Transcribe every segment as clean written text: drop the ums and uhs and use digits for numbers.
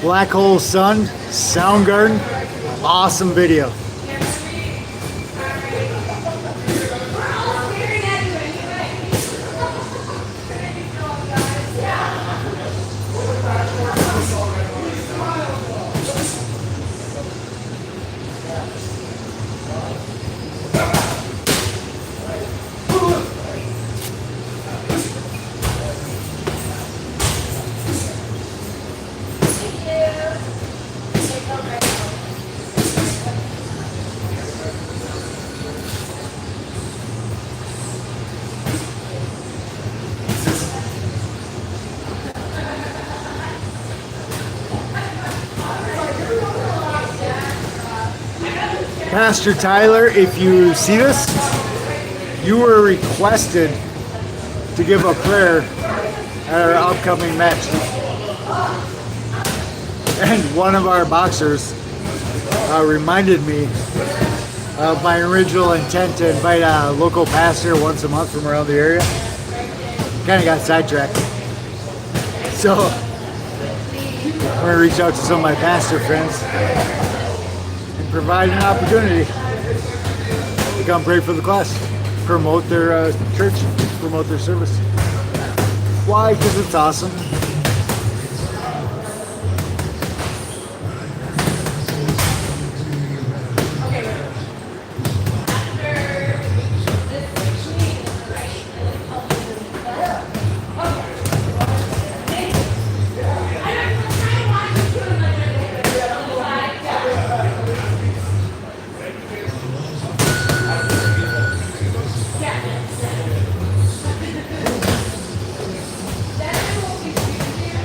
Black Hole Sun, Soundgarden, awesome video. Pastor Tyler, if you see this, you were requested to give a prayer at our upcoming match. And one of our boxers reminded me of my original intent to invite a local pastor once a month from around the area. Kind of got sidetracked. So I'm going to reach out to some of my pastor friends and provide an opportunity to come pray for the class, promote their church, promote their service. Why? Because it's awesome.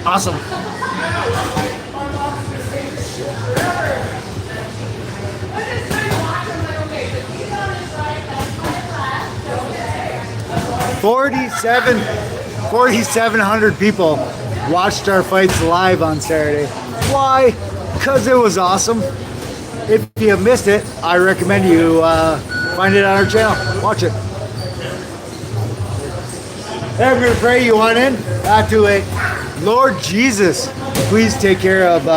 Awesome. $4,700 people watched our fights live on Saturday. Why? Because it was awesome. If you missed it, I recommend you find it on our channel. Watch it. Hey, I'm going to pray. You want in? Not too late. Lord Jesus, please take care of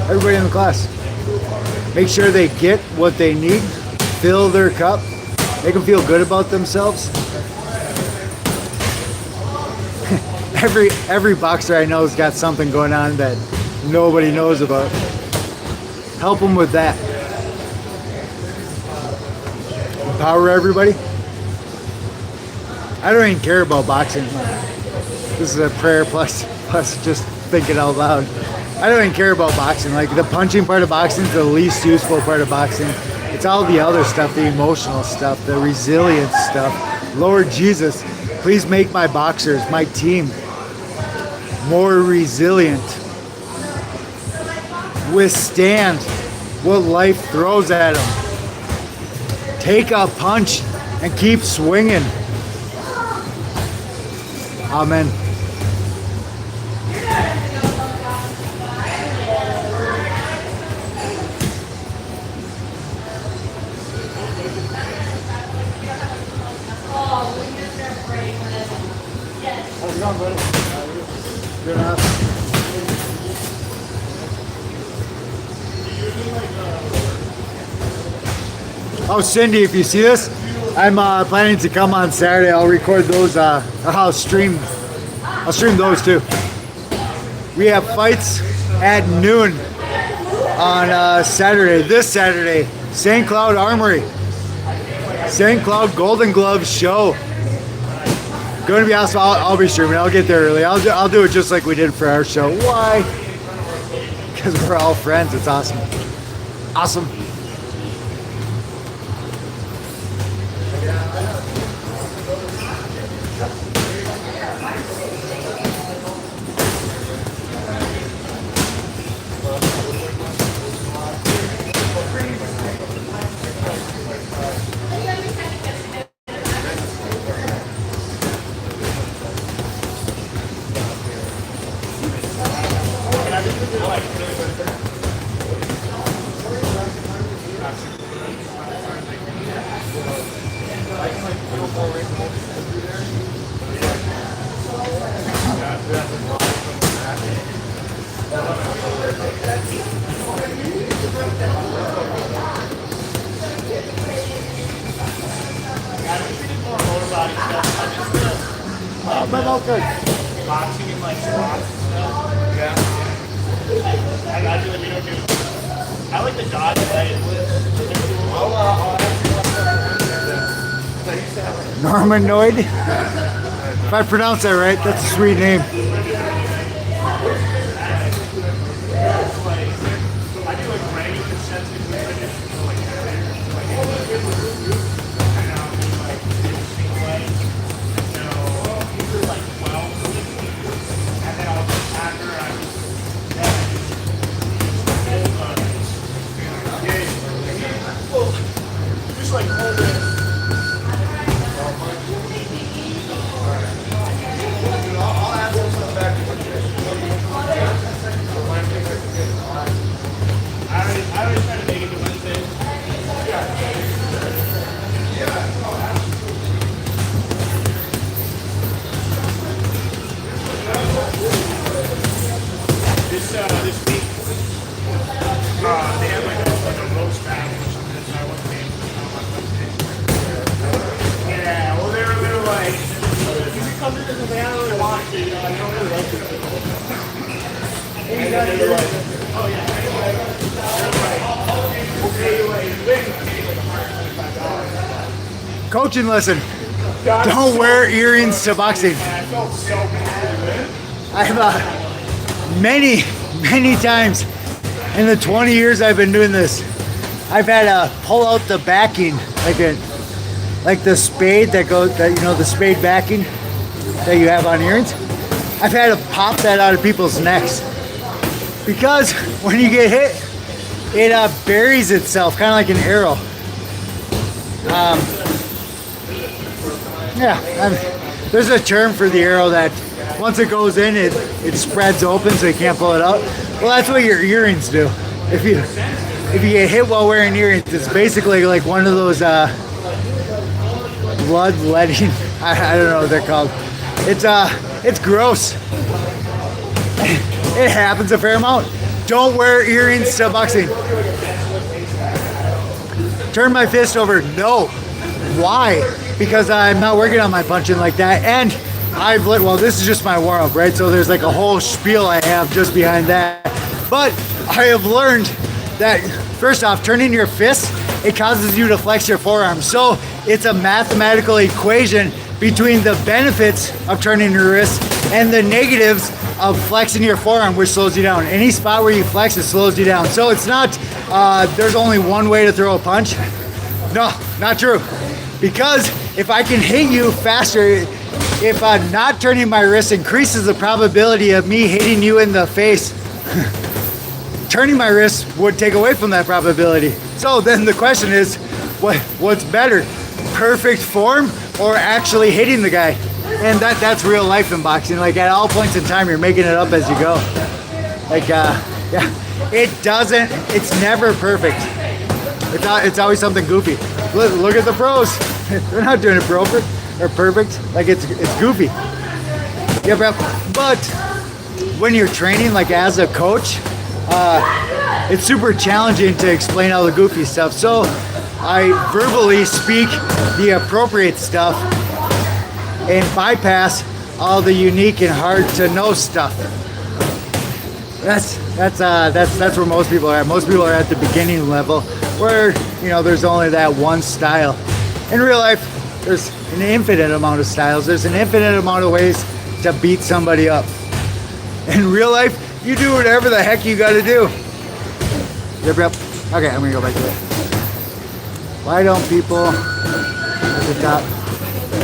everybody in the class. Make sure they get what they need, fill their cup, make them feel good about themselves. Every boxer I know has got something going on that nobody knows about. Help them with that. Empower everybody. I don't even care about boxing. This is a prayer plus just thinking out loud. I don't even care about boxing. Like, the punching part of boxing is the least useful part of boxing. It's all the other stuff, the emotional stuff, the resilience stuff. Lord Jesus, please make my boxers, my team, more resilient. Withstand what life throws at them. Take a punch and keep swinging. Amen. How's it going, buddy? Good enough. Oh, Cindy, if you see this, I'm planning to come on Saturday. I'll record those. I'll stream those too. We have fights at noon on Saturday. This Saturday, St. Cloud Armory, St. Cloud Golden Gloves show. Going to be awesome. I'll be streaming. I'll get there early. I'll do it just like we did for our show. Why? Because we're all friends. It's awesome. Awesome. Oh, my mouth good. Boxing and like squats and stuff. Yeah. I got you. Let me know too. I like the dodge leg. Normanoid. If I pronounce that right, that's a sweet name. This week, they have like a roast battle or something, so I wasn't able to come on Wednesday. Yeah, well, they were like, you can come in because they don't really want to, you know, I don't really like it. And then they were like, oh yeah, they're like, we'll pay you like, $125. Coaching lesson. Don't wear earrings to boxing. I felt so bad. I've many times in the 20 years I've been doing this, I've had to pull out the backing, like the spade that goes, the spade backing that you have on earrings. I've had to pop that out of people's necks because when you get hit, it buries itself, kind of like an arrow. There's a term for the arrow that once it goes in, it spreads open so you can't pull it out. Well, that's what your earrings do. If you get hit while wearing earrings, it's basically like one of those bloodletting. I don't know what they're called. It's gross. It happens a fair amount. Don't wear earrings to boxing. Turn my fist over. No. Why? Because I'm not working on my punching like that, and well, this is just my warm-up, right? So there's like a whole spiel I have just behind that. But I have learned that, first off, turning your fist, it causes you to flex your forearm. So it's a mathematical equation between the benefits of turning your wrist and the negatives of flexing your forearm, which slows you down. Any spot where you flex, it slows you down. So it's not, there's only one way to throw a punch. No, not true. Because if I can hit you faster, if not turning my wrist increases the probability of me hitting you in the face, turning my wrist would take away from that probability. So then the question is, what's better? Perfect form or actually hitting the guy? And that's real life in boxing. Like at all points in time, you're making it up as you go. Like, it's never perfect. It's always something goofy. Look at the pros. They're not doing it perfect. Like it's goofy. Yeah, but when you're training, like as a coach, it's super challenging to explain all the goofy stuff. So I verbally speak the appropriate stuff and bypass all the unique and hard to know stuff. That's where most people are at. Most people are at the beginning level where, there's only that one style. In real life, there's an infinite amount of styles. There's an infinite amount of ways to beat somebody up. In real life, you do whatever the heck you gotta do. Yep. Okay, I'm gonna go back to it. Why don't people at the top?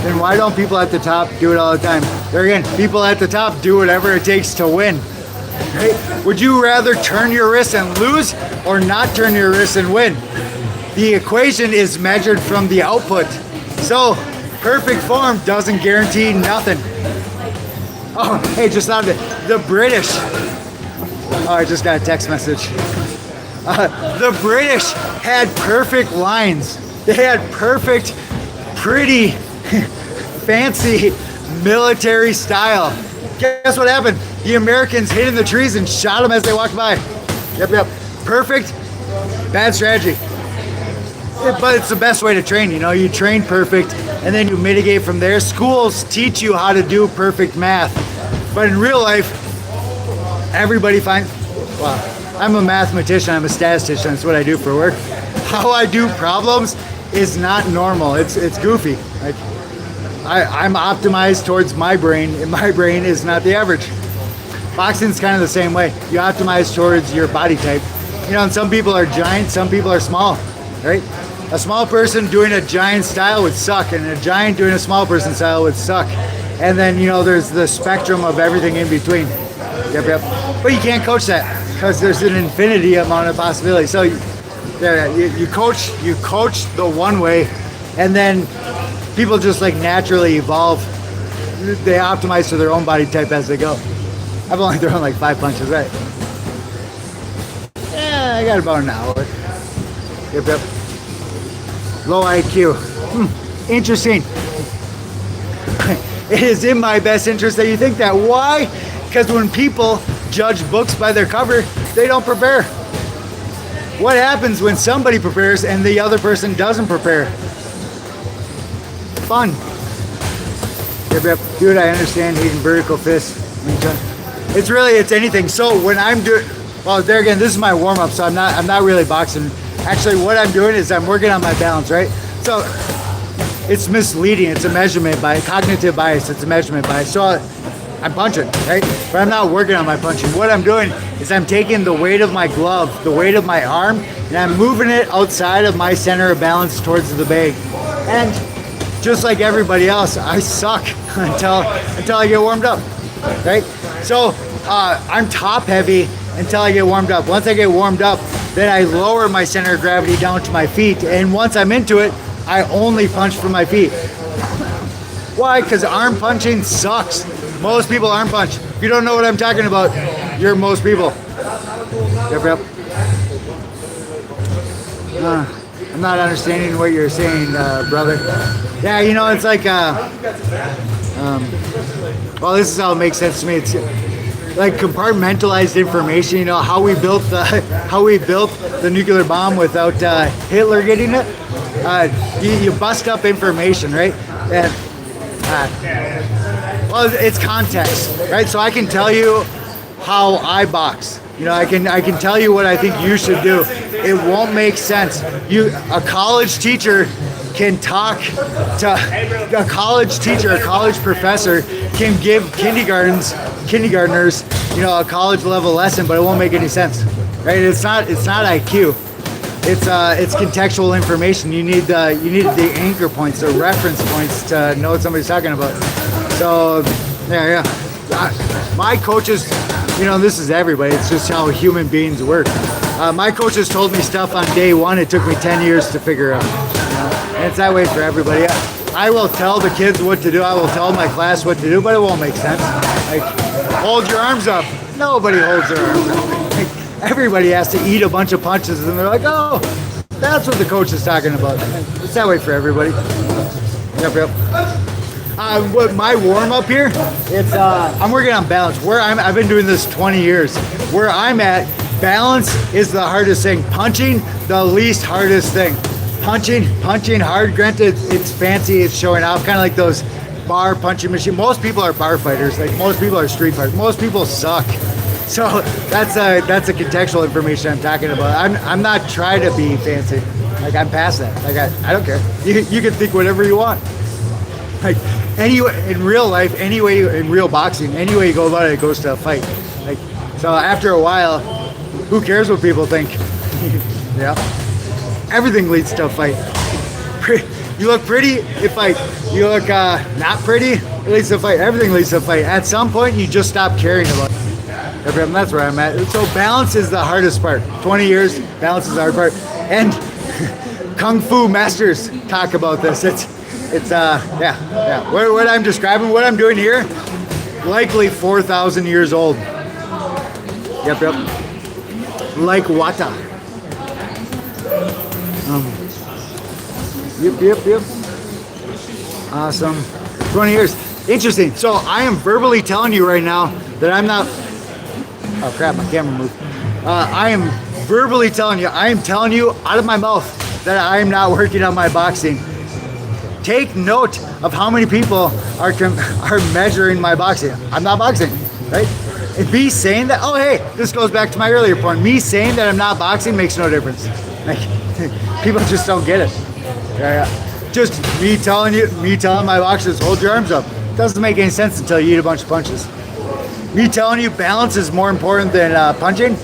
Then why don't people at the top do it all the time? There again, people at the top do whatever it takes to win. Right? Would you rather turn your wrist and lose or not turn your wrist and win? The equation is measured from the output. So, perfect form doesn't guarantee nothing. Oh, hey, just thought of it. The British. Oh, I just got a text message. The British had perfect lines. They had perfect, pretty, fancy military style. Guess what happened? The Americans hid in the trees and shot them as they walked by. Yep. Perfect, bad strategy. But it's the best way to train, you train perfect and then you mitigate from there. Schools teach you how to do perfect math, but in real life, everybody finds, well, I'm a mathematician, I'm a statistician, that's what I do for work. How I do problems is not normal, it's goofy. Like, I'm optimized towards my brain, and my brain is not the average. Boxing's kind of the same way. You optimize towards your body type. You know, and some people are giant, some people are small, right? A small person doing a giant style would suck, and a giant doing a small person style would suck. And then, you know, there's the spectrum of everything in between. Yep. But you can't coach that because there's an infinity amount of possibilities. So you coach the one way, and then people just like naturally evolve. They optimize to their own body type as they go. I've only thrown like 5 punches, right? Yeah, I got about an hour. Yep. Low IQ. Interesting. It is in my best interest that you think that. Why? Because when people judge books by their cover, they don't prepare. What happens when somebody prepares and the other person doesn't prepare? Fun. Yep. Dude, I understand hating vertical fists. It's anything. So when I'm doing, well, there again, this is my warm up, so I'm not really boxing. Actually, what I'm doing is I'm working on my balance, right? So it's misleading. It's a measurement bias, cognitive bias. It's a measurement bias. So I'm punching, right? But I'm not working on my punching. What I'm doing is I'm taking the weight of my glove, the weight of my arm, and I'm moving it outside of my center of balance towards the bag. And just like everybody else, I suck until I get warmed up, right? So I'm top heavy until I get warmed up. Once I get warmed up, then I lower my center of gravity down to my feet. And once I'm into it, I only punch from my feet. Why? Because arm punching sucks. Most people arm punch. If you don't know what I'm talking about, you're most people. Yep. I'm not understanding what you're saying, brother. Yeah, you know, it's like, well, this is how it makes sense to me. It's like compartmentalized information. You know how we built the nuclear bomb without Hitler getting it. You bust up information, right? And well, it's context, right? So I can tell you how I box. You know, I can tell you what I think you should do. It won't make sense. A college teacher can talk to a college teacher, a college professor can give kindergartners, you know, a college level lesson, but it won't make any sense, right? It's not IQ. It's contextual information. You need the anchor points, the reference points to know what somebody's talking about. So yeah. My coaches, you know, this is everybody. It's just how human beings work. My coaches told me stuff on day one. It took me 10 years to figure out. And it's that way for everybody. I will tell the kids what to do. I will tell my class what to do, but it won't make sense. Like, hold your arms up. Nobody holds their arms up. Like, everybody has to eat a bunch of punches, and they're like, oh, that's what the coach is talking about. It's that way for everybody. Yep. What my warm up here, it's I'm working on balance. I've been doing this 20 years. Where I'm at, balance is the hardest thing. Punching, the least hardest thing. Punching hard. Granted, it's fancy. It's showing off, kind of like those bar punching machine. Most people are bar fighters. Like most people are street fighters. Most people suck. So that's a contextual information I'm talking about. I'm not trying to be fancy. Like I'm past that. Like I don't care. You can think whatever you want. Like anyway, in real life, anyway, in real boxing, any way you go about it, it goes to a fight. Like so, after a while, who cares what people think? Yeah, everything leads to a fight. You look pretty, you fight. You look not pretty, it leads to a fight. Everything leads to a fight. At some point, you just stop caring about it. That's where I'm at. So balance is the hardest part. 20 years, balance is the hard part. And Kung Fu masters talk about this. It's yeah. What I'm describing, what I'm doing here, likely 4,000 years old. Yep. Like Wata. Yep. Awesome. 20 years. Interesting. So I am verbally telling you right now that I'm not. Oh crap! My camera moved. I am verbally telling you. I am telling you out of my mouth that I am not working on my boxing. Take note of how many people are measuring my boxing. I'm not boxing, right? And me saying that, oh hey, this goes back to my earlier point. Me saying that I'm not boxing makes no difference. Like, people just don't get it. Just me telling my boxers, hold your arms up. Doesn't make any sense until you eat a bunch of punches. Me telling you balance is more important than punching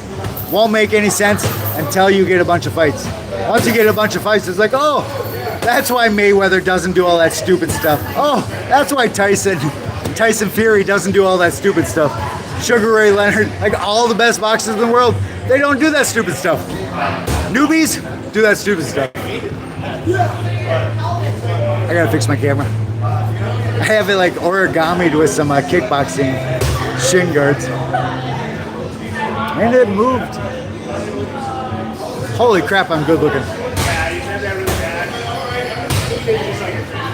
won't make any sense until you get a bunch of fights. Once you get a bunch of fights, it's like, oh, that's why Mayweather doesn't do all that stupid stuff. Oh, that's why Tyson Fury doesn't do all that stupid stuff. Sugar Ray Leonard, like all the best boxers in the world, they don't do that stupid stuff. Newbies do that stupid stuff. I gotta fix my camera. I have it like origamied with some kickboxing shin guards. And it moved. Holy crap, I'm good looking.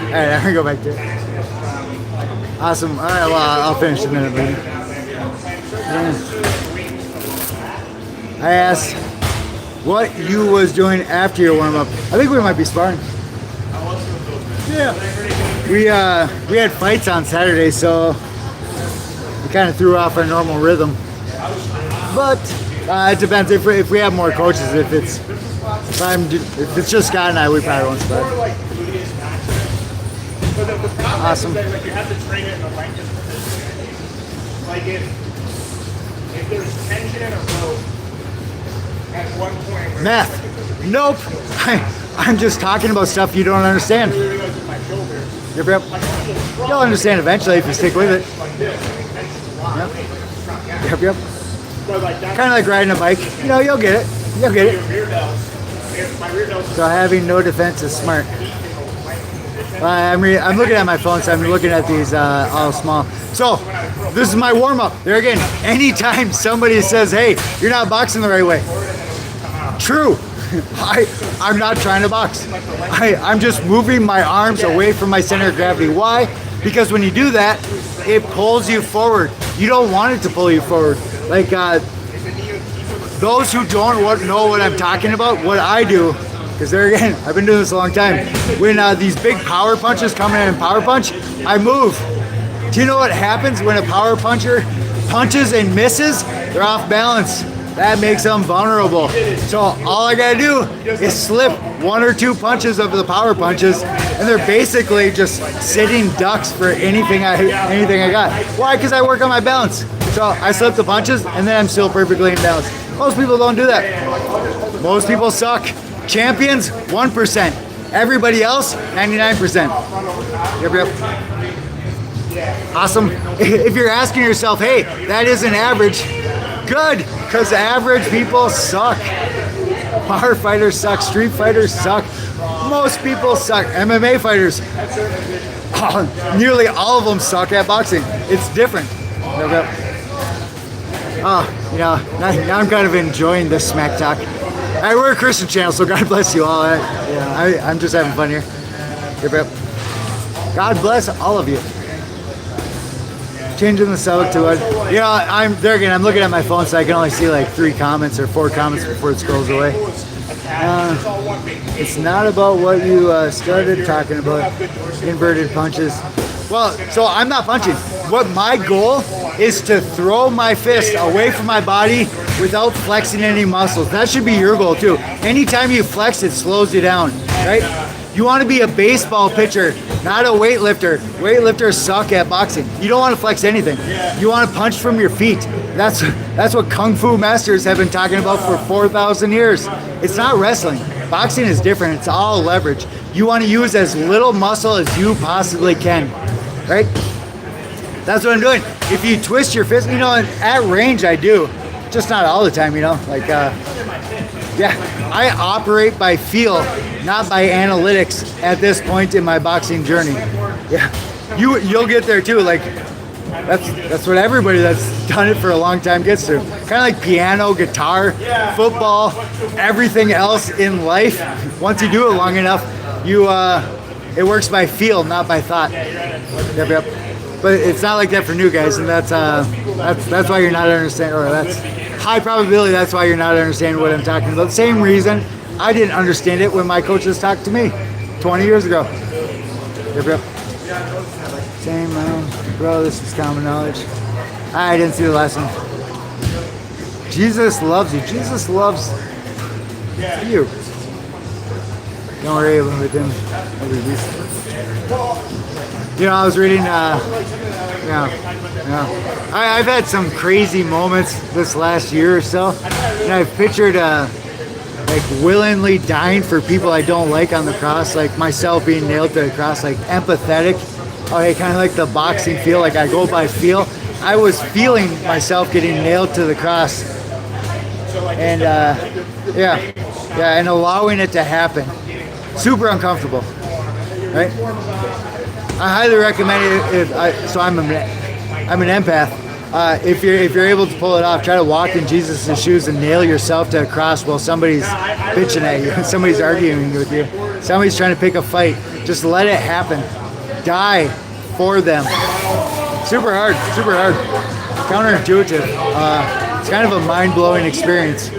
Alright, I'm gonna go back there. Awesome. Alright, well, I'll finish in a minute, maybe. I asked what you was doing after your warm-up. I think we might be sparring. Yeah. We had fights on Saturday, so we kind of threw off our normal rhythm. But it depends if we have more coaches. If it's just Scott and I, we probably won't spar. Awesome. You have to train it in the length of position. Like if there's tension in a rope at one point. Math. Nope. I'm just talking about stuff you don't understand. Yep. You'll understand eventually if you stick with it. Yep. Kind of like riding a bike. You know, you'll get it. So having no defense is smart. I'm looking at my phone, so I'm looking at these all small. So this is my warm-up. There again, anytime somebody says, hey, you're not boxing the right way. True. I'm not trying to box. I'm just moving my arms away from my center of gravity. Why? Because when you do that, it pulls you forward. You don't want it to pull you forward. Like those who don't know what I'm talking about, what I do, because there again, I've been doing this a long time. When these big power punches come in and power punch, I move. Do you know what happens when a power puncher punches and misses? They're off balance. That makes them vulnerable. So all I gotta do is slip one or two punches of the power punches, and they're basically just sitting ducks for anything I got. Why? Because I work on my balance. So I slip the punches, and then I'm still perfectly in balance. Most people don't do that. Most people suck. Champions, 1%. Everybody else, 99%. Yep. Awesome. If you're asking yourself, hey, that isn't average, good, because average people suck. Bar fighters suck. Street fighters suck. Most people suck. MMA fighters, nearly all of them suck at boxing. It's different. Now I'm kind of enjoying this smack talk. We're a Christian channel, so God bless you all. I'm just having fun here. Yep. God bless all of you. Changing the subject to it. I'm there again. I'm looking at my phone, so I can only see like 3 comments or 4 comments before it scrolls away. It's not about what you started talking about, inverted punches. Well, so I'm not punching. What my goal is to throw my fist away from my body without flexing any muscles. That should be your goal too. Anytime you flex, it slows you down, right? You want to be a baseball pitcher, not a weightlifter. Weightlifters suck at boxing. You don't want to flex anything. You want to punch from your feet. That's what Kung Fu masters have been talking about for 4,000 years. It's not wrestling. Boxing is different. It's all leverage. You want to use as little muscle as you possibly can, right? That's what I'm doing. If you twist your fist, at range I do. Just not all the time, I operate by feel, not by analytics at this point in my boxing journey. Yeah, you'll get there too. Like that's what everybody that's done it for a long time gets to. Kind of like piano, guitar, football, everything else in life. Once you do it long enough, it works by feel, not by thought. Yep. But it's not like that for new guys, and that's why you're not understanding, or that's high probability that's why you're not understanding what I'm talking about. Same reason I didn't understand it when my coaches talked to me 20 years ago. Yep, yep. Same, bro, this is common knowledge. I didn't see the last one. Jesus loves you. Jesus loves you. Don't worry with him. You know, I was reading, I've had some crazy moments this last year or so. And I've pictured, like willingly dying for people I don't like on the cross, like myself being nailed to the cross, like empathetic. Okay, kind of like the boxing feel, like I go by feel. I was feeling myself getting nailed to the cross, and and allowing it to happen. Super uncomfortable, right? I highly recommend it. So I'm an empath. If you're able to pull it off, try to walk in Jesus' shoes and nail yourself to a cross while somebody's bitching at you, somebody's arguing with you, somebody's trying to pick a fight. Just let it happen. Die for them. Super hard. Counterintuitive. It's kind of a mind-blowing experience.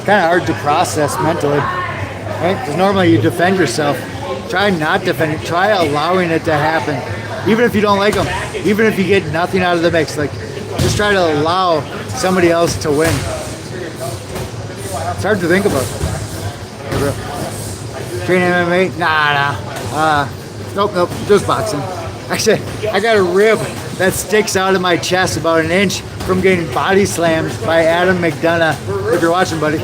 Kind of hard to process mentally, right? Because normally you defend yourself. Try not defending. Try allowing it to happen. Even if you don't like them, even if you get nothing out of the mix, like just try to allow somebody else to win. It's hard to think about. Train MMA? Nah. Nope, just boxing. Actually, I got a rib that sticks out of my chest about an inch from getting body slammed by Adam McDonough. If you're watching, buddy,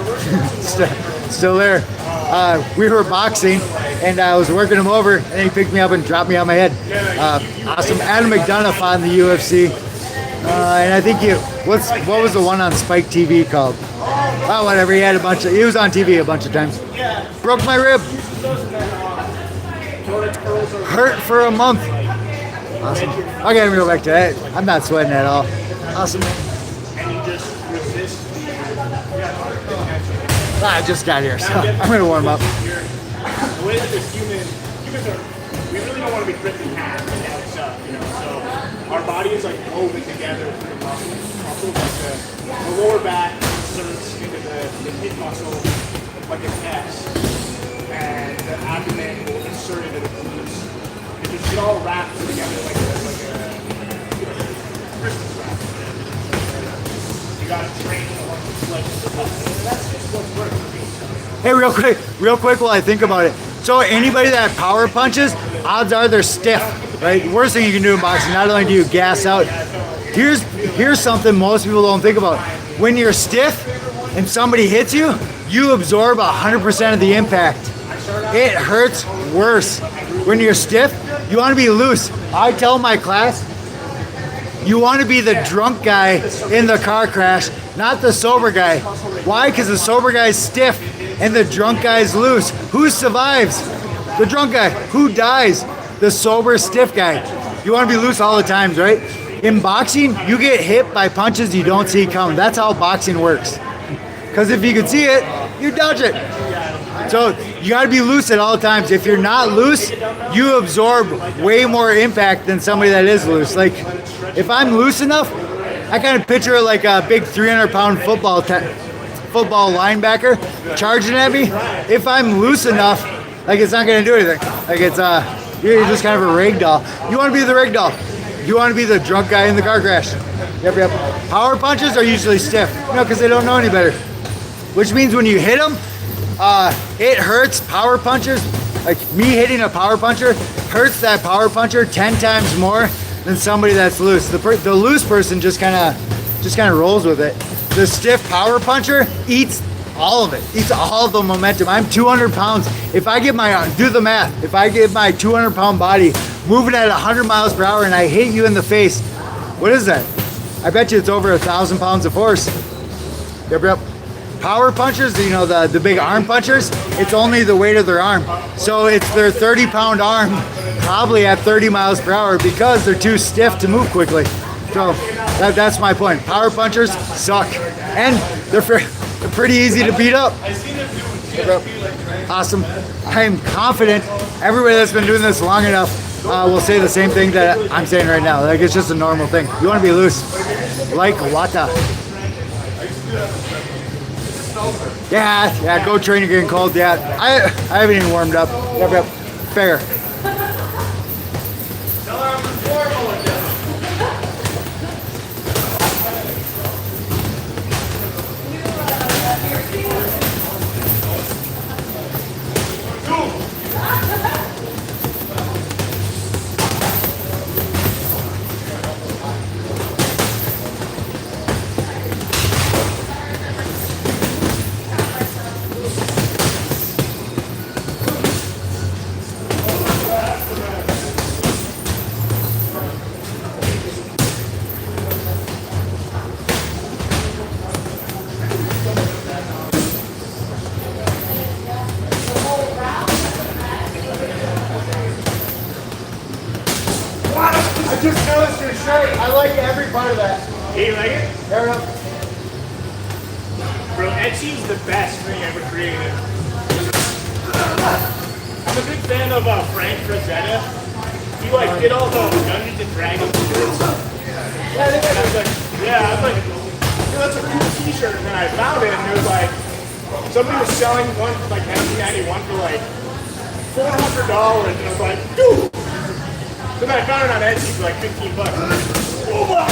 still there. We were boxing, and I was working him over, and he picked me up and dropped me on my head. Awesome. Adam McDonough fought in the UFC, and I think what was the one on Spike TV called? Oh, whatever. He was on TV a bunch of times. Broke my rib. Hurt for a month. Awesome. Okay, I'm gonna go back to that. I'm not sweating at all. Awesome. I just got here, so I'm gonna warm up. The way that humans are, we really don't want to be ripped in half and mixed up, so our body is like woven together through the muscles like the lower back inserts into the hip muscle like an S, and the abdomen will insert into the glutes. It just get all wrapped together like a Christmas wrap. You gotta train along the legs. That's just what's working. Hey, real quick while I think about it. So anybody that power punches, odds are they're stiff, right? Worst thing you can do in boxing, not only do you gas out, here's something most people don't think about. When you're stiff and somebody hits you, you absorb 100% of the impact. It hurts worse. When you're stiff, you want to be loose. I tell my class, you want to be the drunk guy in the car crash, not the sober guy. Why? Because the sober guy's stiff and the drunk guy's loose. Who survives? The drunk guy. Who dies? The sober, stiff guy. You want to be loose all the times, right? In boxing, you get hit by punches you don't see coming. That's how boxing works. Because if you can see it, you dodge it. So you got to be loose at all times. If you're not loose, you absorb way more impact than somebody that is loose. Like, if I'm loose enough, I kind of picture it like a big 300-pound football linebacker charging at me. If I'm loose enough, like, it's not going to do anything. Like, it's you're just kind of a rag doll. You want to be the rag doll. You want to be the drunk guy in the car crash. Yep. Power punches are usually stiff, because they don't know any better. Which means when you hit them, it hurts. Power punchers, like me hitting a power puncher, hurts that power puncher 10 times more than somebody that's loose. The loose person just kind of rolls with it. The stiff power puncher eats all of it. Eats all of the momentum. I'm 200 pounds. If I get do the math. If I get my 200-pound body moving at 100 miles per hour and I hit you in the face, what is that? I bet you it's over 1,000 pounds of force. Yep. Power punchers, the big arm punchers, it's only the weight of their arm. So it's their 30-pound arm probably at 30 miles per hour because they're too stiff to move quickly. So that's my point. Power punchers suck. And they're pretty easy to beat up. Awesome. I am confident everybody that's been doing this long enough will say the same thing that I'm saying right now. Like, it's just a normal thing. You want to be loose. Like water. Yeah, go train, you're getting cold. Yeah, I haven't even warmed up. Yep. Fair. Tell her I'm informal with them. I just noticed your shirt. I like every part of that. Do you like it? Fair enough. Bro, Etsy's the best thing ever created. I'm a big fan of Frank Frazetta. He like did all the Dungeons and Dragons shirts. And I was like, yeah, I was like, dude, that's a cool t-shirt. And then I found it and it was like, somebody was selling one like 1991 for like $400. And I was like, dude! So then I found it on Etsy for like 15 bucks. I was like, oh my!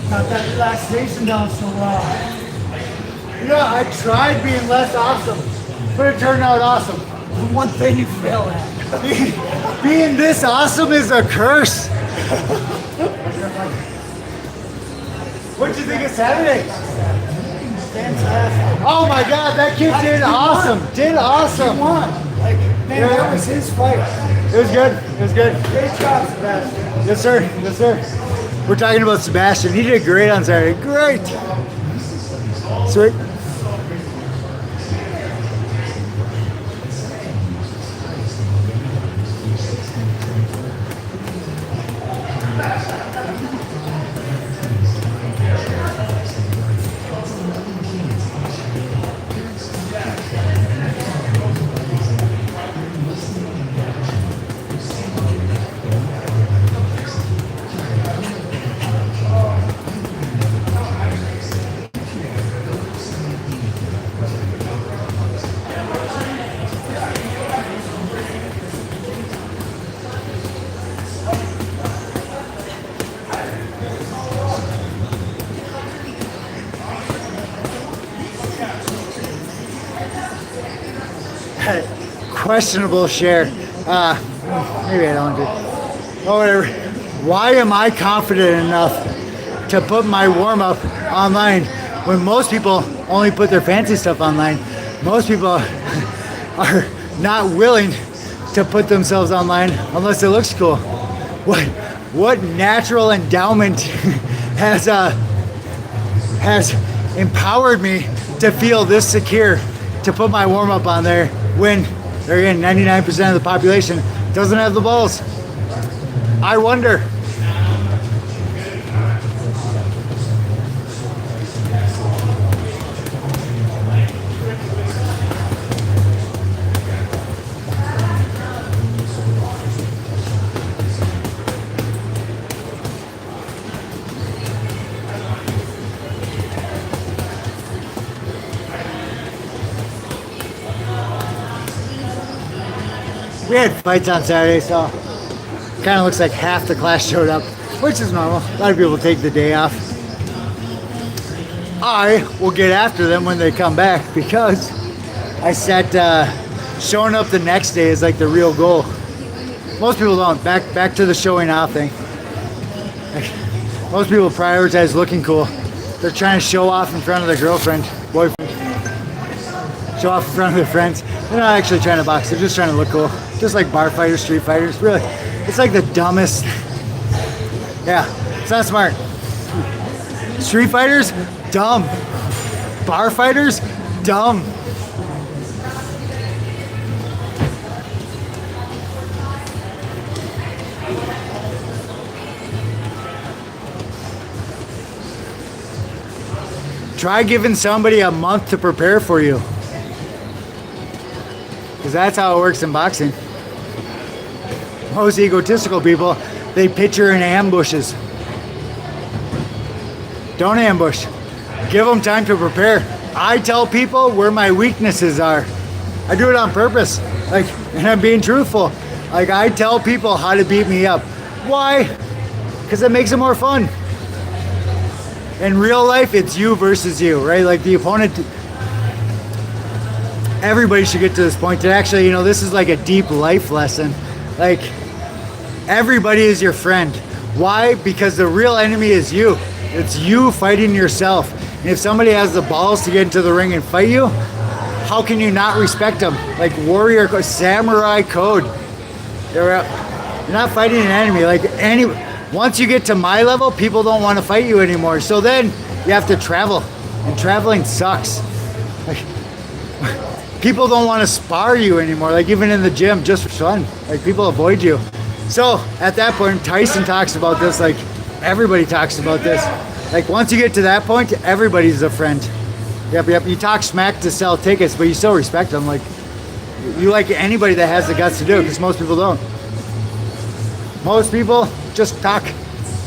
Got that relaxation down so well. Yeah, I tried being less awesome, but it turned out awesome. The one thing you fail at. Being this awesome is a curse. What'd you think of Saturday? Fantastic. Oh my God, that kid did awesome. Did awesome. He won. Like, man, that was his fight. It was good. It was good. Great job, Sebastian. Yes, sir. Yes, sir. We're talking about Sebastian. He did great on Saturday. Great. Sweet. questionable share. Maybe I don't do. Oh, whatever. Why am I confident enough to put my warm up online when most people only put their fancy stuff online? Most people are not willing to put themselves online unless it looks cool. What natural endowment has empowered me to feel this secure to put my warm up on there when, again, 99% of the population doesn't have the balls? I wonder. We had fights on Saturday, so kind of looks like half the class showed up, which is normal. A lot of people take the day off. I will get after them when they come back because I set showing up the next day is like the real goal. Most people don't. Back to the showing off thing. Most people prioritize looking cool. They're trying to show off in front of their girlfriend, boyfriend. Show off in front of their friends. They're not actually trying to box. They're just trying to look cool. Just like bar fighters, street fighters. Really, it's like the dumbest. Yeah, it's not smart. Street fighters, dumb. Bar fighters, dumb. Try giving somebody a month to prepare for you. Because that's how it works in boxing. Most egotistical people, they picture in ambushes. Don't ambush. Give them time to prepare. I tell people where my weaknesses are. I do it on purpose. And I'm being truthful. I tell people how to beat me up. Why? Because it makes it more fun. In real life, it's you versus you, right? Like the opponent. Everybody should get to this point. That actually, this is like a deep life lesson. Like, everybody is your friend. Why? Because the real enemy is you. It's you fighting yourself. And if somebody has the balls to get into the ring and fight you, how can you not respect them? Like warrior, samurai code. You're not fighting an enemy. Once you get to my level, people don't want to fight you anymore. So then you have to travel. And traveling sucks. People don't want to spar you anymore, even in the gym, just for fun. People avoid you. So at that point, Tyson talks about this, everybody talks about this. Once you get to that point, everybody's a friend. Yep. You talk smack to sell tickets, but you still respect them. You like anybody that has the guts to do it, because most people don't. Most people just talk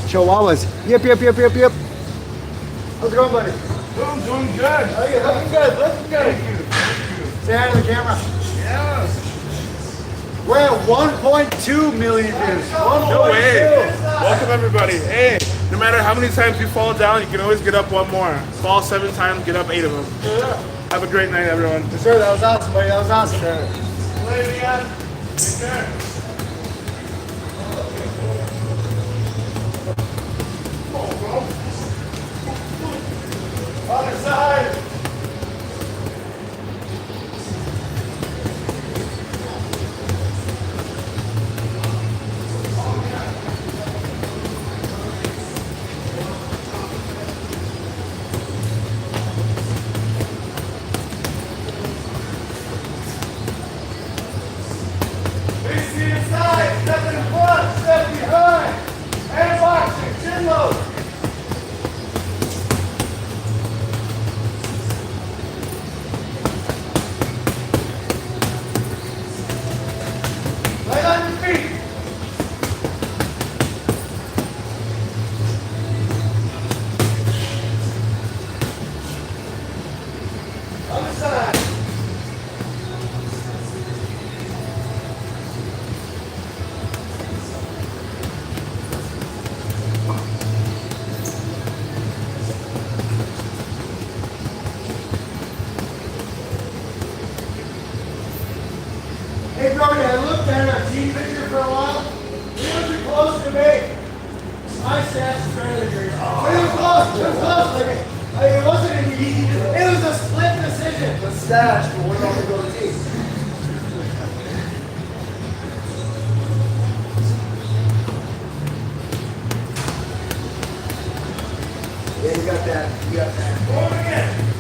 chihuahuas. Yep. How's it going, buddy? I'm doing good. Oh, you're looking good. Thank you. Say hi to the camera. Yes. We're at 1.2 million views. No way. Welcome, everybody. Hey, no matter how many times you fall down, you can always get up one more. Fall 7 times, get up 8 of them. Yeah. Have a great night, everyone. Sure, that was awesome, buddy. That was awesome. Later, man. Take care. Other side. Step in front, step behind, and boxing, chin load. Hey, Brody, I looked at our team picture for a while. It wasn't close to me. My stats is better than yours. But it was close. It was close. Like, it wasn't an easy. It was a split decision. The stash, but what about the goatee? Yeah, you got that. You got that. Go again.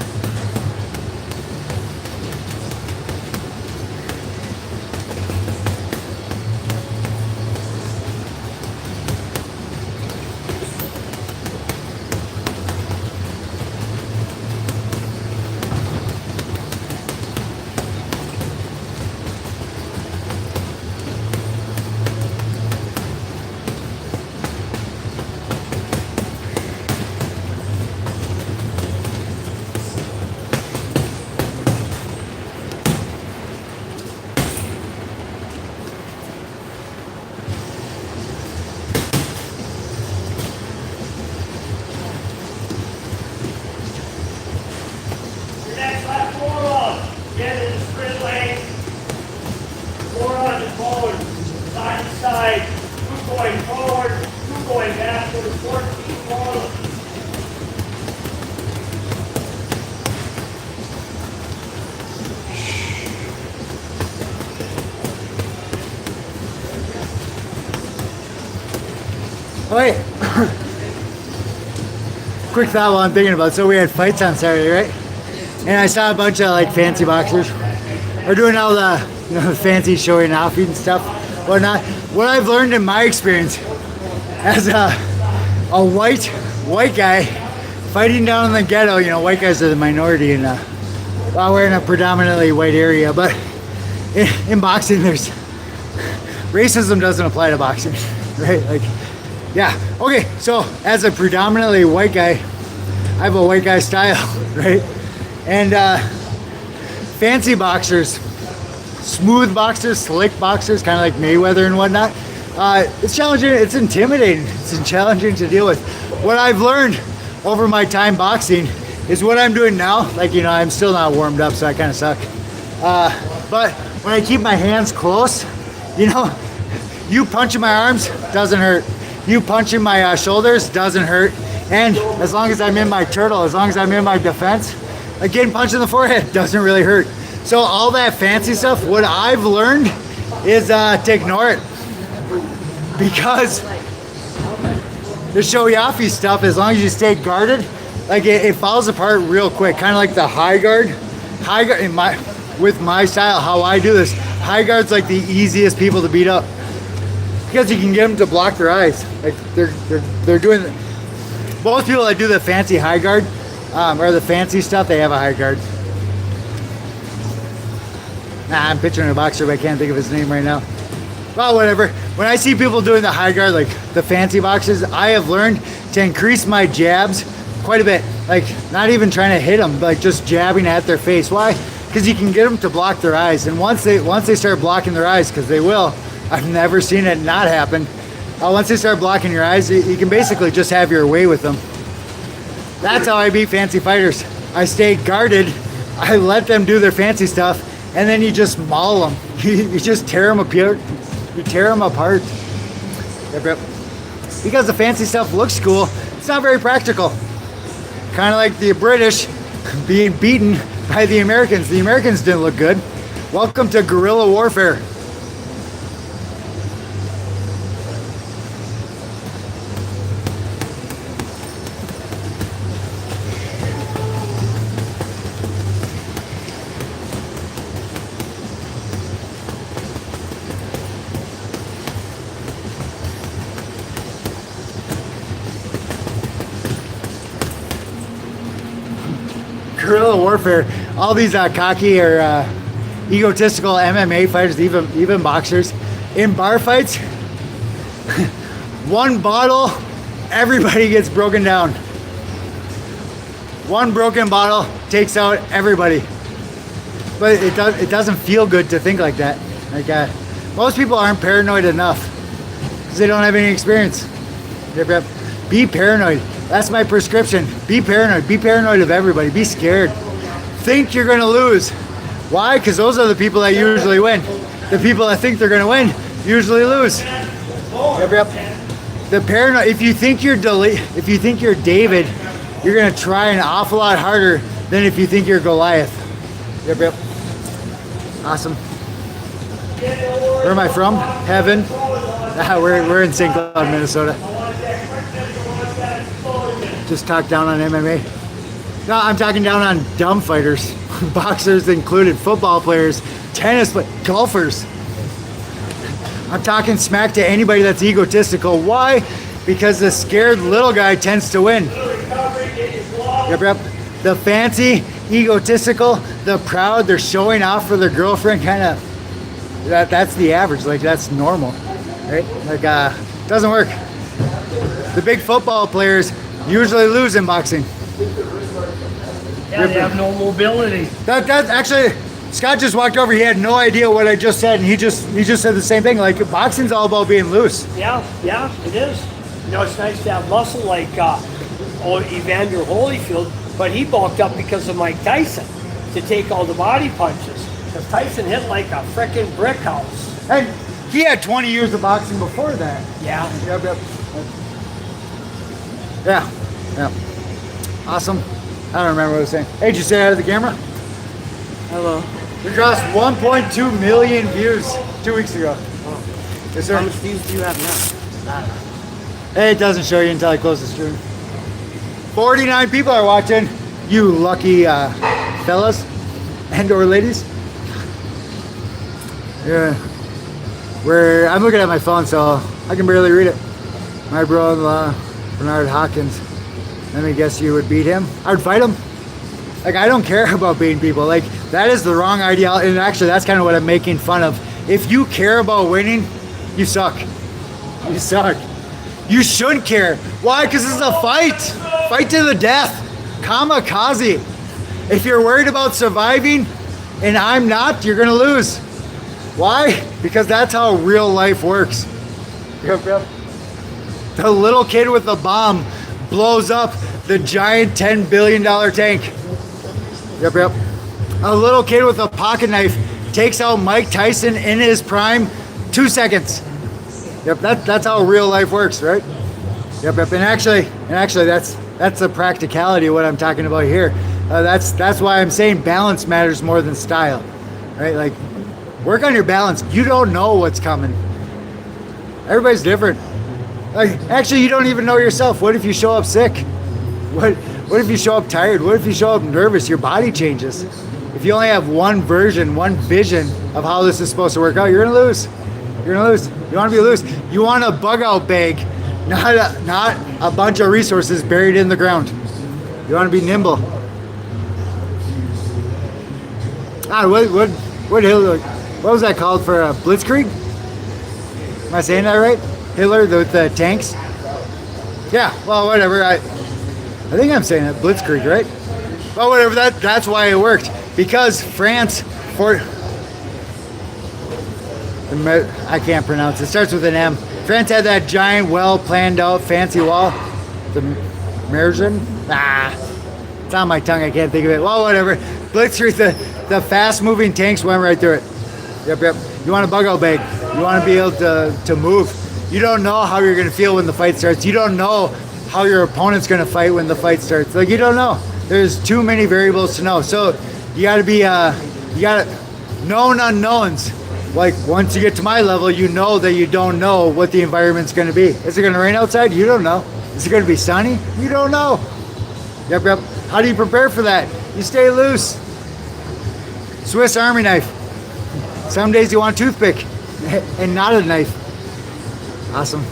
Next lap, 4 on. Get in the sprint lane. 4 on and forward. Side to side. 2 going forward. 2 going backward. 14 forward. Wait. Quick thought while I'm thinking about it. So we had fights on Saturday, right? And I saw a bunch of like fancy boxers. They're doing all the, the fancy showing off and stuff, whatnot. What I've learned in my experience as a white guy fighting down in the ghetto, white guys are the minority in while we're in a predominantly white area, but in boxing there's racism doesn't apply to boxing, right? Like, yeah. Okay, so as a predominantly white guy, I have a white guy style, right? And fancy boxers, smooth boxers, slick boxers, kind of like Mayweather and whatnot. It's challenging, it's intimidating, it's challenging to deal with. What I've learned over my time boxing is what I'm doing now. Like, I'm still not warmed up, so I kind of suck. But when I keep my hands close, you punching my arms doesn't hurt. You punching my shoulders doesn't hurt. And as long as I'm in my turtle, as long as I'm in my defense, getting punched in the forehead doesn't really hurt. So all that fancy stuff, what I've learned is to ignore it. Because the show-offy stuff, as long as you stay guarded, like it falls apart real quick. Kind of like the high guard. High guard, with my style, how I do this, high guard's like the easiest people to beat up. Because you can get them to block their eyes. Like they're doing, most people that do the fancy high guard, or the fancy stuff, they have a high guard. I'm picturing a boxer, but I can't think of his name right now. Well, whatever. When I see people doing the high guard, like the fancy boxers, I have learned to increase my jabs quite a bit. Like, not even trying to hit them, but just jabbing at their face. Why? Because you can get them to block their eyes. And once they start blocking their eyes, because they will, I've never seen it not happen. Once they start blocking your eyes, you can basically just have your way with them. That's how I beat fancy fighters. I stay guarded, I let them do their fancy stuff, and then you just maul them. You just tear them apart. You tear them apart. Yep. Because the fancy stuff looks cool, it's not very practical. Kind of like the British being beaten by the Americans. The Americans didn't look good. Welcome to guerrilla warfare. Guerrilla warfare. All these cocky or egotistical MMA fighters, even boxers, in bar fights, one bottle, everybody gets broken down. One broken bottle takes out everybody. But it doesn't feel good to think like that. Like most people aren't paranoid enough because they don't have any experience. Be paranoid. That's my prescription. Be paranoid. Be paranoid of everybody. Be scared. Think you're going to lose. Why? Because those are the people that usually win. the people that think they're gonna win usually lose. Yep. The paranoid. If you think you're David, you're gonna try an awful lot harder than if you think you're Goliath. Yep. Awesome. Where am I from? Heaven. We're in St. Cloud, Minnesota. Just talk down on MMA. No, I'm talking down on dumb fighters, boxers included, football players, tennis players, golfers. I'm talking smack to anybody that's egotistical. Why? Because the scared little guy tends to win. Yep. The fancy, egotistical, the proud, they're showing off for their girlfriend, kind of. That's the average. Like, that's normal, right? Like, doesn't work. The big football players usually lose in boxing. Yeah, they have no mobility. That actually, Scott just walked over. He had no idea what I just said, and he just said the same thing. Like, boxing's all about being loose. Yeah, it is. You know, it's nice to have muscle like Evander Holyfield, but he bulked up because of Mike Tyson to take all the body punches. Because Tyson hit like a frickin' brick house. And he had 20 years of boxing before that. Yeah. Yep. Yeah. Awesome. I don't remember what I was saying. Hey, did you say hi to the camera? Hello. We crossed 1.2 million views 2 weeks ago. Oh. Yes, sir. How much views do you have now? Hey, it doesn't show you until I close the stream. 49 people are watching. You lucky fellas and or ladies. Yeah. I'm looking at my phone, so I can barely read it. My brother-in-law, Bernard Hawkins. Let me guess you would beat him? I would fight him. Like, I don't care about beating people. Like, that is the wrong ideology. And actually, that's kind of what I'm making fun of. If you care about winning, you suck. You suck. You shouldn't care. Why? Because this is a fight. Fight to the death. Kamikaze. If you're worried about surviving and I'm not, you're going to lose. Why? Because that's how real life works. Yep. The little kid with the bomb blows up the giant $10 billion tank. Yep. A little kid with a pocket knife takes out Mike Tyson in his prime 2 seconds. Yep, that's how real life works, right? Yep. And actually, that's the practicality of what I'm talking about here. That's why I'm saying balance matters more than style, right? Like, work on your balance. You don't know what's coming. Everybody's different. Like, actually, you don't even know yourself. What if you show up sick? What if you show up tired? What if you show up nervous? Your body changes. If you only have one vision of how this is supposed to work out, you're gonna lose. You're gonna lose. You want to be loose. You want a bug out bag, not a bunch of resources buried in the ground. You want to be nimble. What was that called for Blitzkrieg? Am I saying that right? Hitler with the tanks? Yeah, well, whatever. I think I'm saying it, Blitzkrieg, right? Well, whatever, that's why it worked. Because France, I can't pronounce it. It starts with an M. France had that giant, well-planned out, fancy wall. The Mergen? It's on my tongue, I can't think of it. Well, whatever. Blitzkrieg, the fast-moving tanks went right through it. Yep. You want a bug out bag. You want to be able to move. You don't know how you're going to feel when the fight starts. You don't know how your opponent's going to fight when the fight starts. Like, you don't know. There's too many variables to know. So you got to be, known unknowns. Like, once you get to my level, you know that you don't know what the environment's going to be. Is it going to rain outside? You don't know. Is it going to be sunny? You don't know. Yep. How do you prepare for that? You stay loose. Swiss Army knife. Some days you want a toothpick and not a knife. Awesome.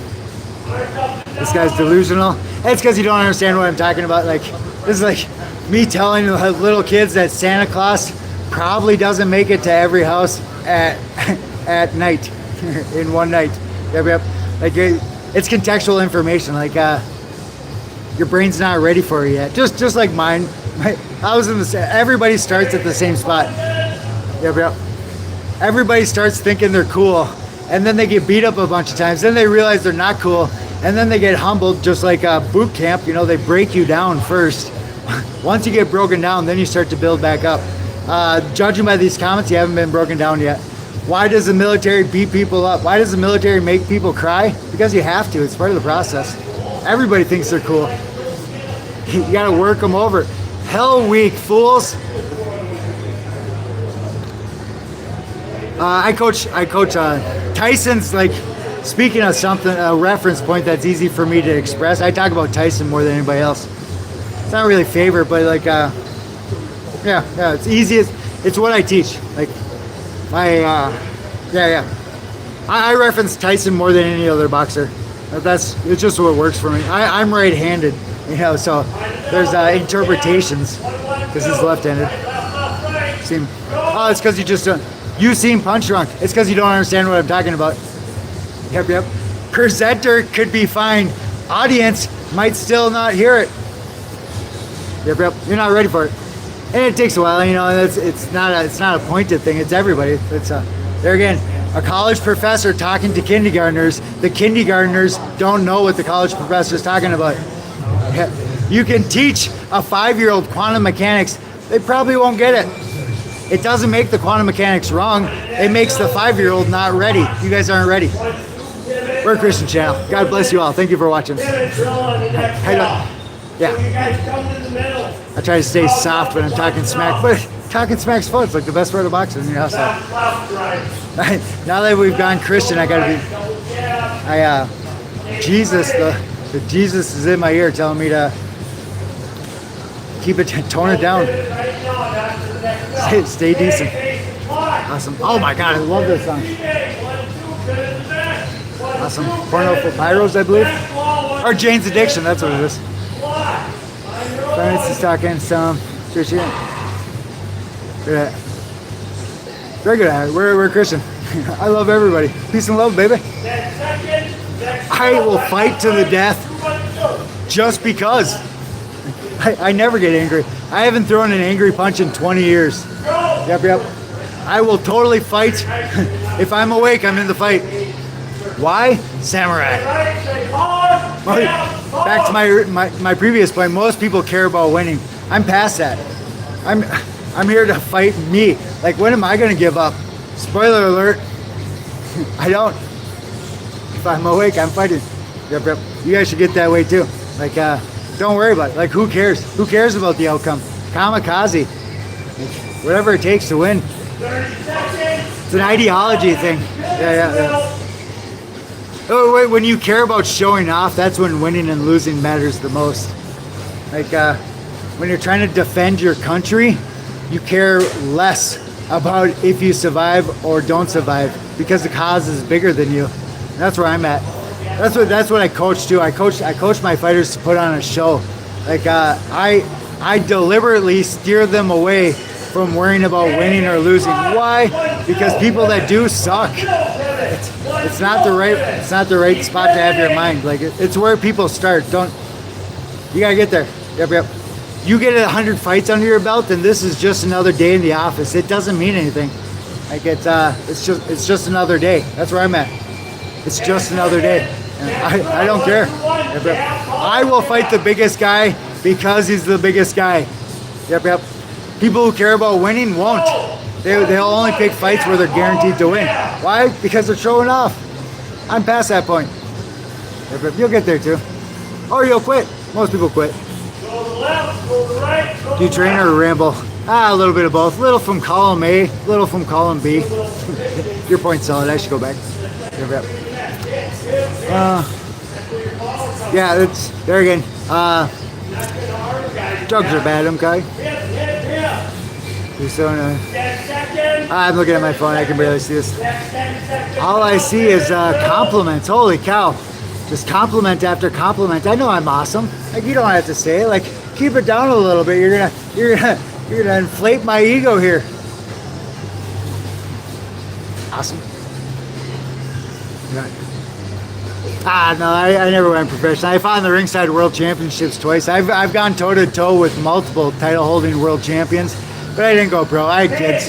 This guy's delusional. It's because you don't understand what I'm talking about. Like, this is like me telling little kids that Santa Claus probably doesn't make it to every house at night, in one night. Yep. Like, it's contextual information. Like, your brain's not ready for it yet. Just like mine. I was in everybody starts at the same spot. Yep. Everybody starts thinking they're cool, and then they get beat up a bunch of times. Then they realize they're not cool, and then they get humbled, just like boot camp. You know, they break you down first. Once you get broken down, then you start to build back up. Judging by these comments, you haven't been broken down yet. Why does the military beat people up? Why does the military make people cry? Because you have to. It's part of the process. Everybody thinks they're cool. You gotta work them over. Hell week, fools. I coach Tyson's, like, speaking of something, a reference point that's easy for me to express. I talk about Tyson more than anybody else. It's not really a favorite, but like, yeah, it's easy. It's what I teach. Like, I reference Tyson more than any other boxer. It's just what works for me. I'm right-handed, you know, so there's interpretations because he's left-handed. It's because you just don't. You seem punch drunk. It's because you don't understand what I'm talking about. Yep. Presenter could be fine. Audience might still not hear it. Yep. You're not ready for it, and it takes a while. You know, it's not a pointed thing. It's everybody. It's there again. A college professor talking to kindergartners. The kindergartners don't know what the college professor is talking about. You can teach a 5-year-old quantum mechanics. They probably won't get it. It doesn't make the quantum mechanics wrong. It makes the 5-year-old not ready. You guys aren't ready. We're a Christian channel. God bless you all. Thank you for watching. Yeah. I try to stay soft when I'm talking smack, but talking smack's fun. It's like the best part of boxing, you know. So now that we've gone Christian, I gotta be. Jesus, the Jesus is in my ear telling me to keep it, tone it down. Stay decent. Awesome. Oh my God, I love this song. Awesome. Porno for Pyros, I believe. Or Jane's Addiction, that's what it is. Francis is talking some. Sure. Very good at it. We're Christian. I love everybody. Peace and love, baby. I will fight to the death just because. I never get angry. I haven't thrown an angry punch in 20 years. Yep. I will totally fight. If I'm awake, I'm in the fight. Why? Samurai. Back to my previous point. Most people care about winning. I'm past that. I'm here to fight me. Like, when am I going to give up? Spoiler alert. I don't. If I'm awake, I'm fighting. Yep. You guys should get that way too. Like, don't worry about it. Like, who cares? Who cares about the outcome? Kamikaze. Like, whatever it takes to win. It's an ideology thing. Yeah. Oh, when you care about showing off, that's when winning and losing matters the most. Like, when you're trying to defend your country, you care less about if you survive or don't survive because the cause is bigger than you. And that's where I'm at. That's what I coach too. I coach my fighters to put on a show. Like, I deliberately steer them away from worrying about winning or losing. Why? Because people that do suck. It's not the right spot to have your mind. Like, it's where people start. You gotta get there. Yep. You get 100 fights under your belt, and this is just another day in the office. It doesn't mean anything. Like, it's just another day. That's where I'm at. It's just another day. And I don't care. I will fight the biggest guy because he's the biggest guy. Yep. People who care about winning won't. They'll only pick fights where they're guaranteed to win. Why? Because they're showing off. I'm past that point. Yep. You'll get there too. Or you'll quit. Most people quit. Do you train or ramble? A little bit of both. Little from column A, little from column B. Your point's solid. I should go back. Yep. Yeah, it's there again. Drugs are bad, okay? I'm looking at my phone. I can barely see this. All I see is compliments. Holy cow! Just compliment after compliment. I know I'm awesome. Like, you don't have to say it. Like, keep it down a little bit. You're gonna inflate my ego here. Awesome. No, I never went professional. I fought in the ringside world championships twice. I've gone toe to toe with multiple title holding world champions, but I didn't go pro. I had kids.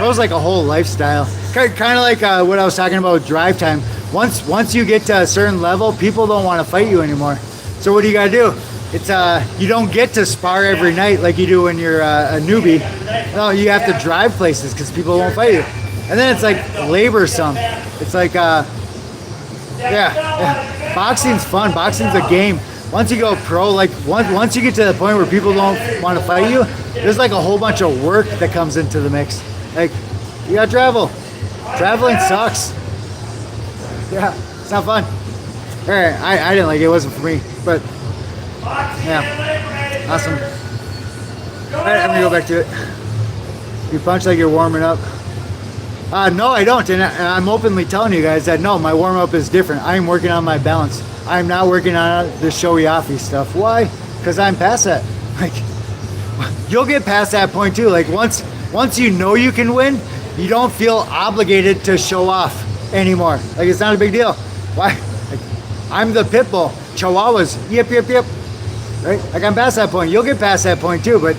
Pros like a whole lifestyle. Kind of like what I was talking about with drive time. Once you get to a certain level, people don't want to fight you anymore. So what do? it's you don't get to spar every night like you do when you're a newbie. No, you have to drive places because people won't fight you. And then it's like laborsome. It's like yeah. Boxing's fun. Boxing's a game. Once you go pro, like once you get to the point where people don't want to fight you, there's like a whole bunch of work that comes into the mix. Like you gotta travel. Traveling sucks. Yeah, it's not fun. All right, I didn't like it. It wasn't for me, but yeah, awesome. All right, I'm gonna go back to it. You punch like you're warming up. No, I don't, and I'm openly telling you guys that no, my warm up is different. I'm working on my balance. I'm not working on the showy-offy stuff. Why? Because I'm past that. Like, you'll get past that point too. Like once you know you can win, you don't feel obligated to show off anymore. Like it's not a big deal. Why? Like, I'm the pit bull. Chihuahuas. Yip, yip, yip. Right? Like I'm past that point. You'll get past that point too, but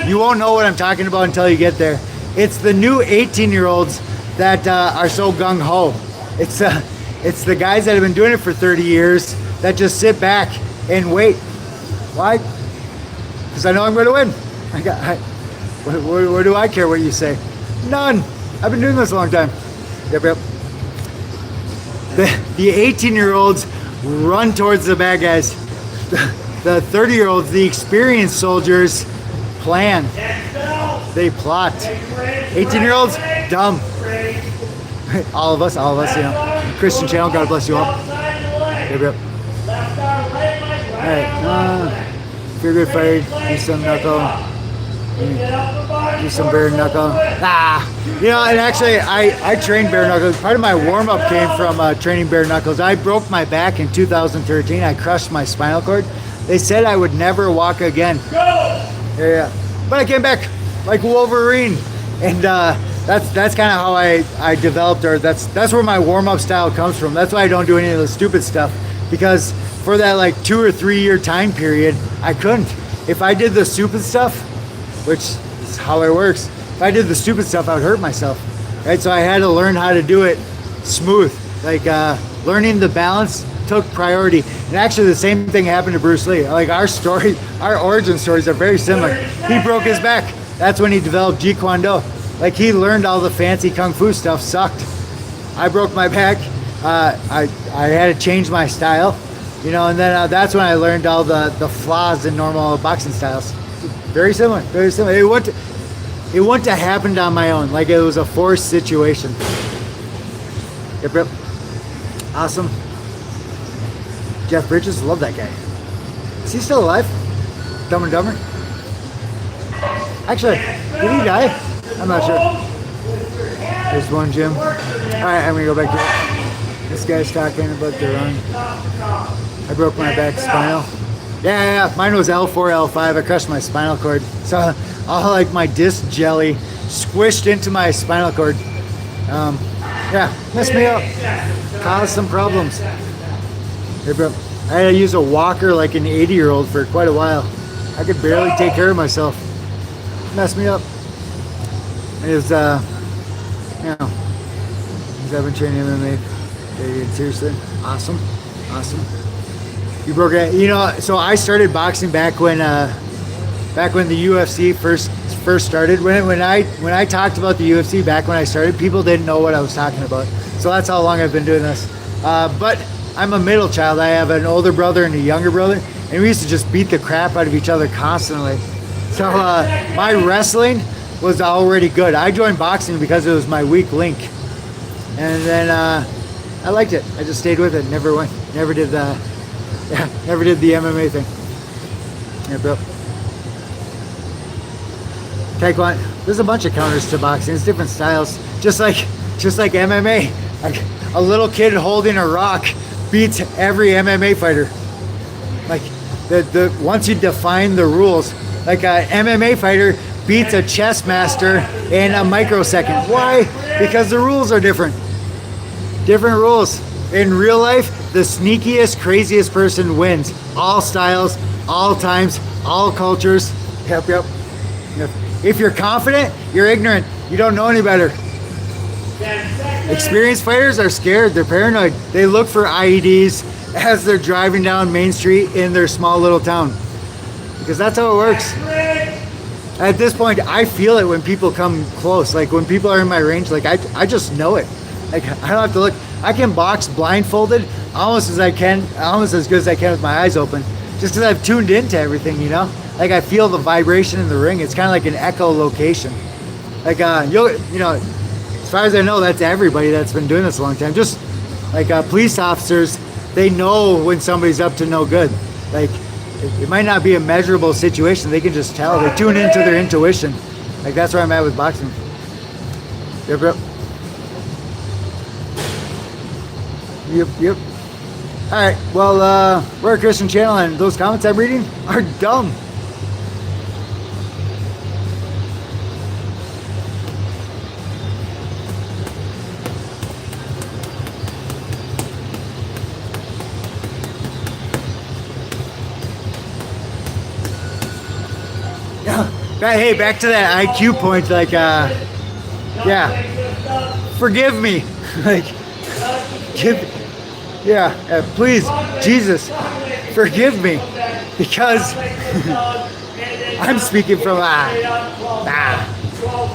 you won't know what I'm talking about until you get there. It's the new 18-year-olds that are so gung-ho. It's the guys that have been doing it for 30 years that just sit back and wait. Why? Because I know I'm going to win. What do I care what you say? None. I've been doing this a long time. Yep, yep. The 18-year-olds run towards the bad guys. The 30-year-olds, the experienced soldiers, plan. They plot. 18-year-olds, dumb. All of us, you know. Christian channel, God bless you all. Yep, yep. Alright, if you're a good fighter, do some knuckle. Do some bare knuckle. You know, and actually, I trained bare knuckles. Part of my warm-up came from training bare knuckles. I broke my back in 2013. I crushed my spinal cord. They said I would never walk again. Yeah. But I came back like Wolverine. And that's kind of how I developed, or that's where my warm-up style comes from. That's why I don't do any of the stupid stuff, because for that like 2 or 3 year time period, I couldn't. If I did the stupid stuff, which is how it works, if I did the stupid stuff, I would hurt myself, right? So I had to learn how to do it smooth. Like learning the balance took priority. And actually the same thing happened to Bruce Lee. Like our origin stories are very similar. He broke his back. That's when he developed Jeet Kune Do. Like he learned all the fancy kung fu stuff, sucked. I broke my back. I had to change my style, you know, and then that's when I learned all the flaws in normal boxing styles. Very similar, very similar. It wouldn't have happened on my own. Like it was a forced situation. Yep, yep. Awesome. Jeff Bridges, love that guy. Is he still alive? Dumb and Dumber? Actually, did he die? I'm not sure. There's one gym. Alright, I'm gonna go back to it. This guy's talking about the run. I broke my back spinal. Yeah, mine was L4, L5. I crushed my spinal cord. So all like my disc jelly squished into my spinal cord. Yeah, messed me up. Caused some problems. Hey, bro. I had to use a walker like an 80-year-old for quite a while. I could barely take care of myself. Messed me up. It was, you know, I've been training MMA. Seriously, awesome. You broke it, you know. So I started boxing back when the UFC first started. When I talked about the UFC back when I started, people didn't know what I was talking about. So that's how long I've been doing this. But I'm a middle child. I have an older brother and a younger brother, and we used to just beat the crap out of each other constantly. So my wrestling was already good. I joined boxing because it was my weak link, and then I liked it. I just stayed with it. Never did the MMA thing. Yep, yep. Taekwondo. There's a bunch of counters to boxing. It's different styles. Just like MMA. Like a little kid holding a rock beats every MMA fighter. Like the once you define the rules, like a MMA fighter beats a chess master in a microsecond. Why? Because the rules are different. Different rules. In real life, the sneakiest, craziest person wins. All styles, all times, all cultures. Yep. If you're confident, you're ignorant. You don't know any better. Experienced fighters are scared. They're paranoid. They look for IEDs. as they're driving down Main Street in their small little town. Because that's how it works. At this point, I feel it when people come close. Like when people are in my range, like I just know it. Like I don't have to look. I can box blindfolded almost as good as I can with my eyes open. Just because I've tuned into everything, you know? Like I feel the vibration in the ring. It's kind of like an echolocation. Like as far as I know, that's everybody that's been doing this a long time. Just like police officers, they know when somebody's up to no good. Like it might not be a measurable situation. They can just tell. They tune into their intuition. Like that's where I'm at with boxing. Yep, yep. Yep. All right. Well, we're a Christian channel, and those comments I'm reading are dumb. Hey, back to that IQ point. Like, yeah, forgive me. Like, please, Jesus, forgive me, because I'm speaking from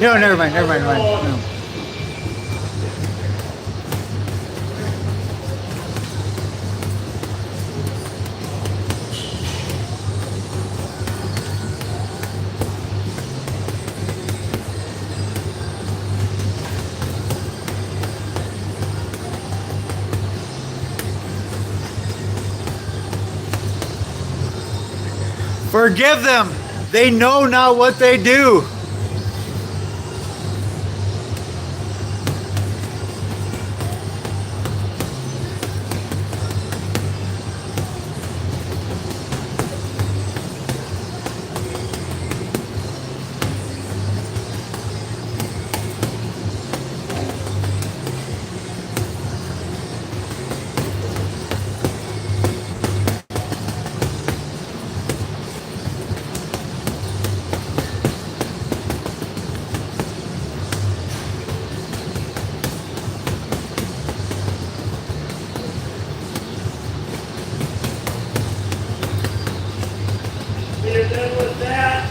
No, never mind. No. Forgive them. They know not what they do. You're done with that.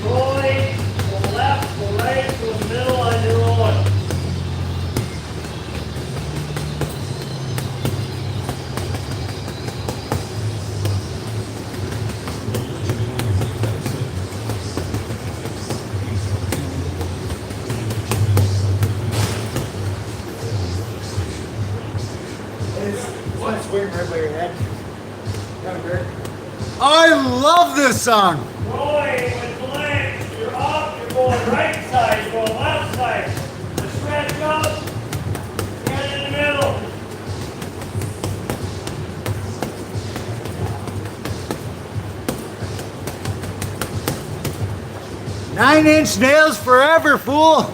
Rolling from the left, to the right, to the middle on your own. What's wearing right by your head? I love this song. Rolling with the legs. You're up, you're going right side, you're going left side. The stretch up, and in the middle. Nine-inch nails forever, fool.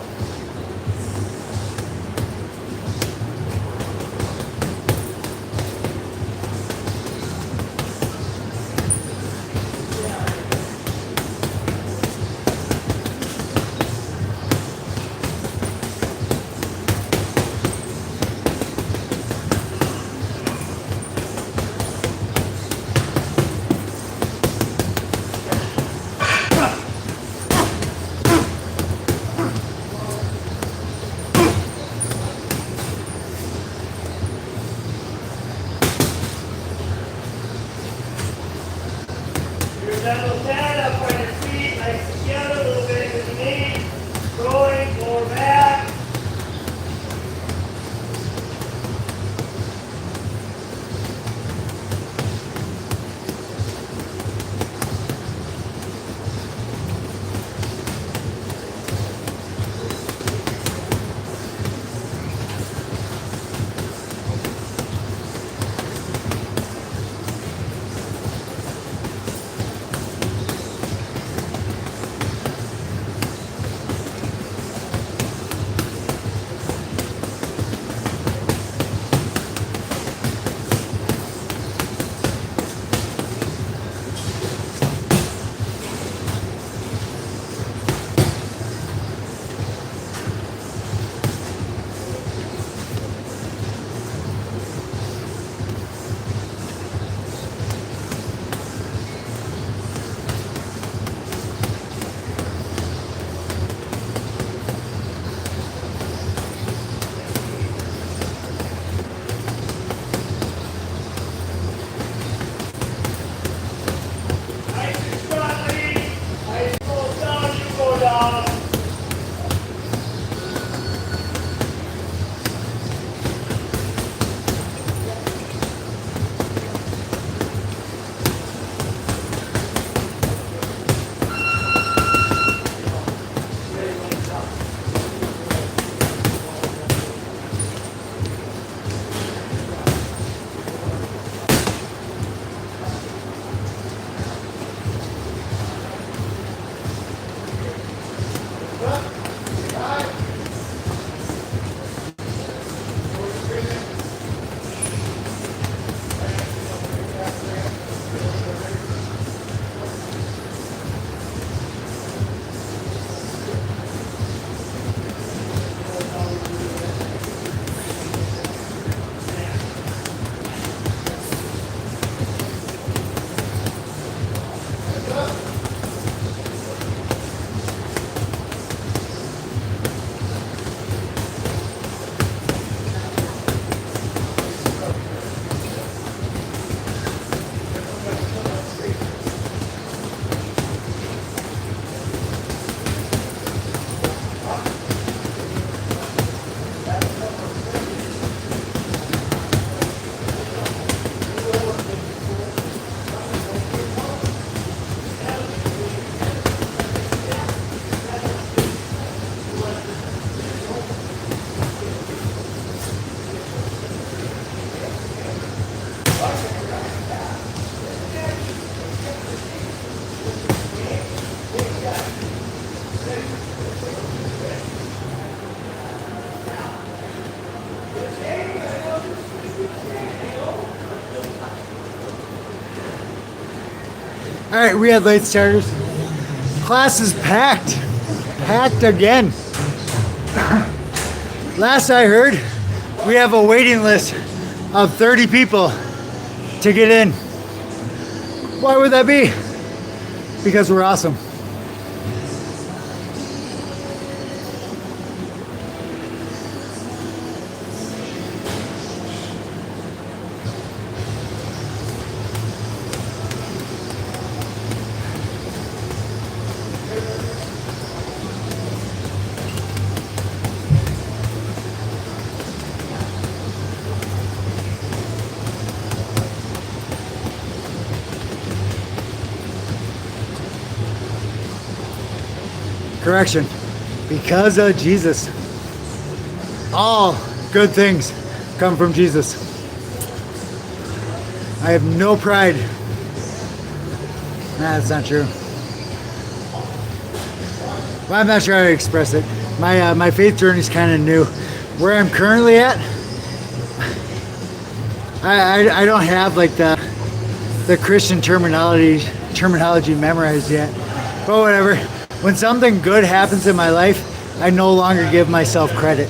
All right, we had late starters. Class is packed. Packed again. Last I heard, we have a waiting list of 30 people to get in. Why would that be? Because we're awesome. Correction. Because of Jesus. All good things come from Jesus. I have no pride. Nah, that's not true. Well, I'm not sure how to express it. My faith journey is kind of new. Where I'm currently at, I don't have like the Christian terminology memorized yet. But whatever. When something good happens in my life, I no longer give myself credit.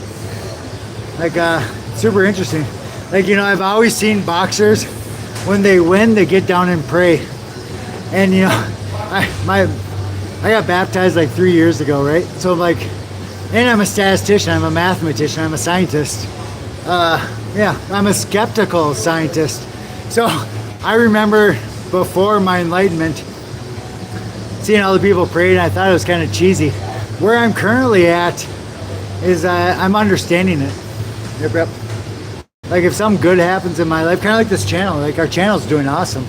Like, super interesting. Like, you know, I've always seen boxers, when they win, they get down and pray. And, you know, I got baptized like 3 years ago, right? So, like, and I'm a statistician, I'm a mathematician, I'm a scientist. Yeah, I'm a skeptical scientist. So, I remember before my enlightenment, seeing all the people pray, and I thought it was kind of cheesy. Where I'm currently at is I'm understanding it. Yep. Like if something good happens in my life, kind of like this channel. Like our channel's doing awesome.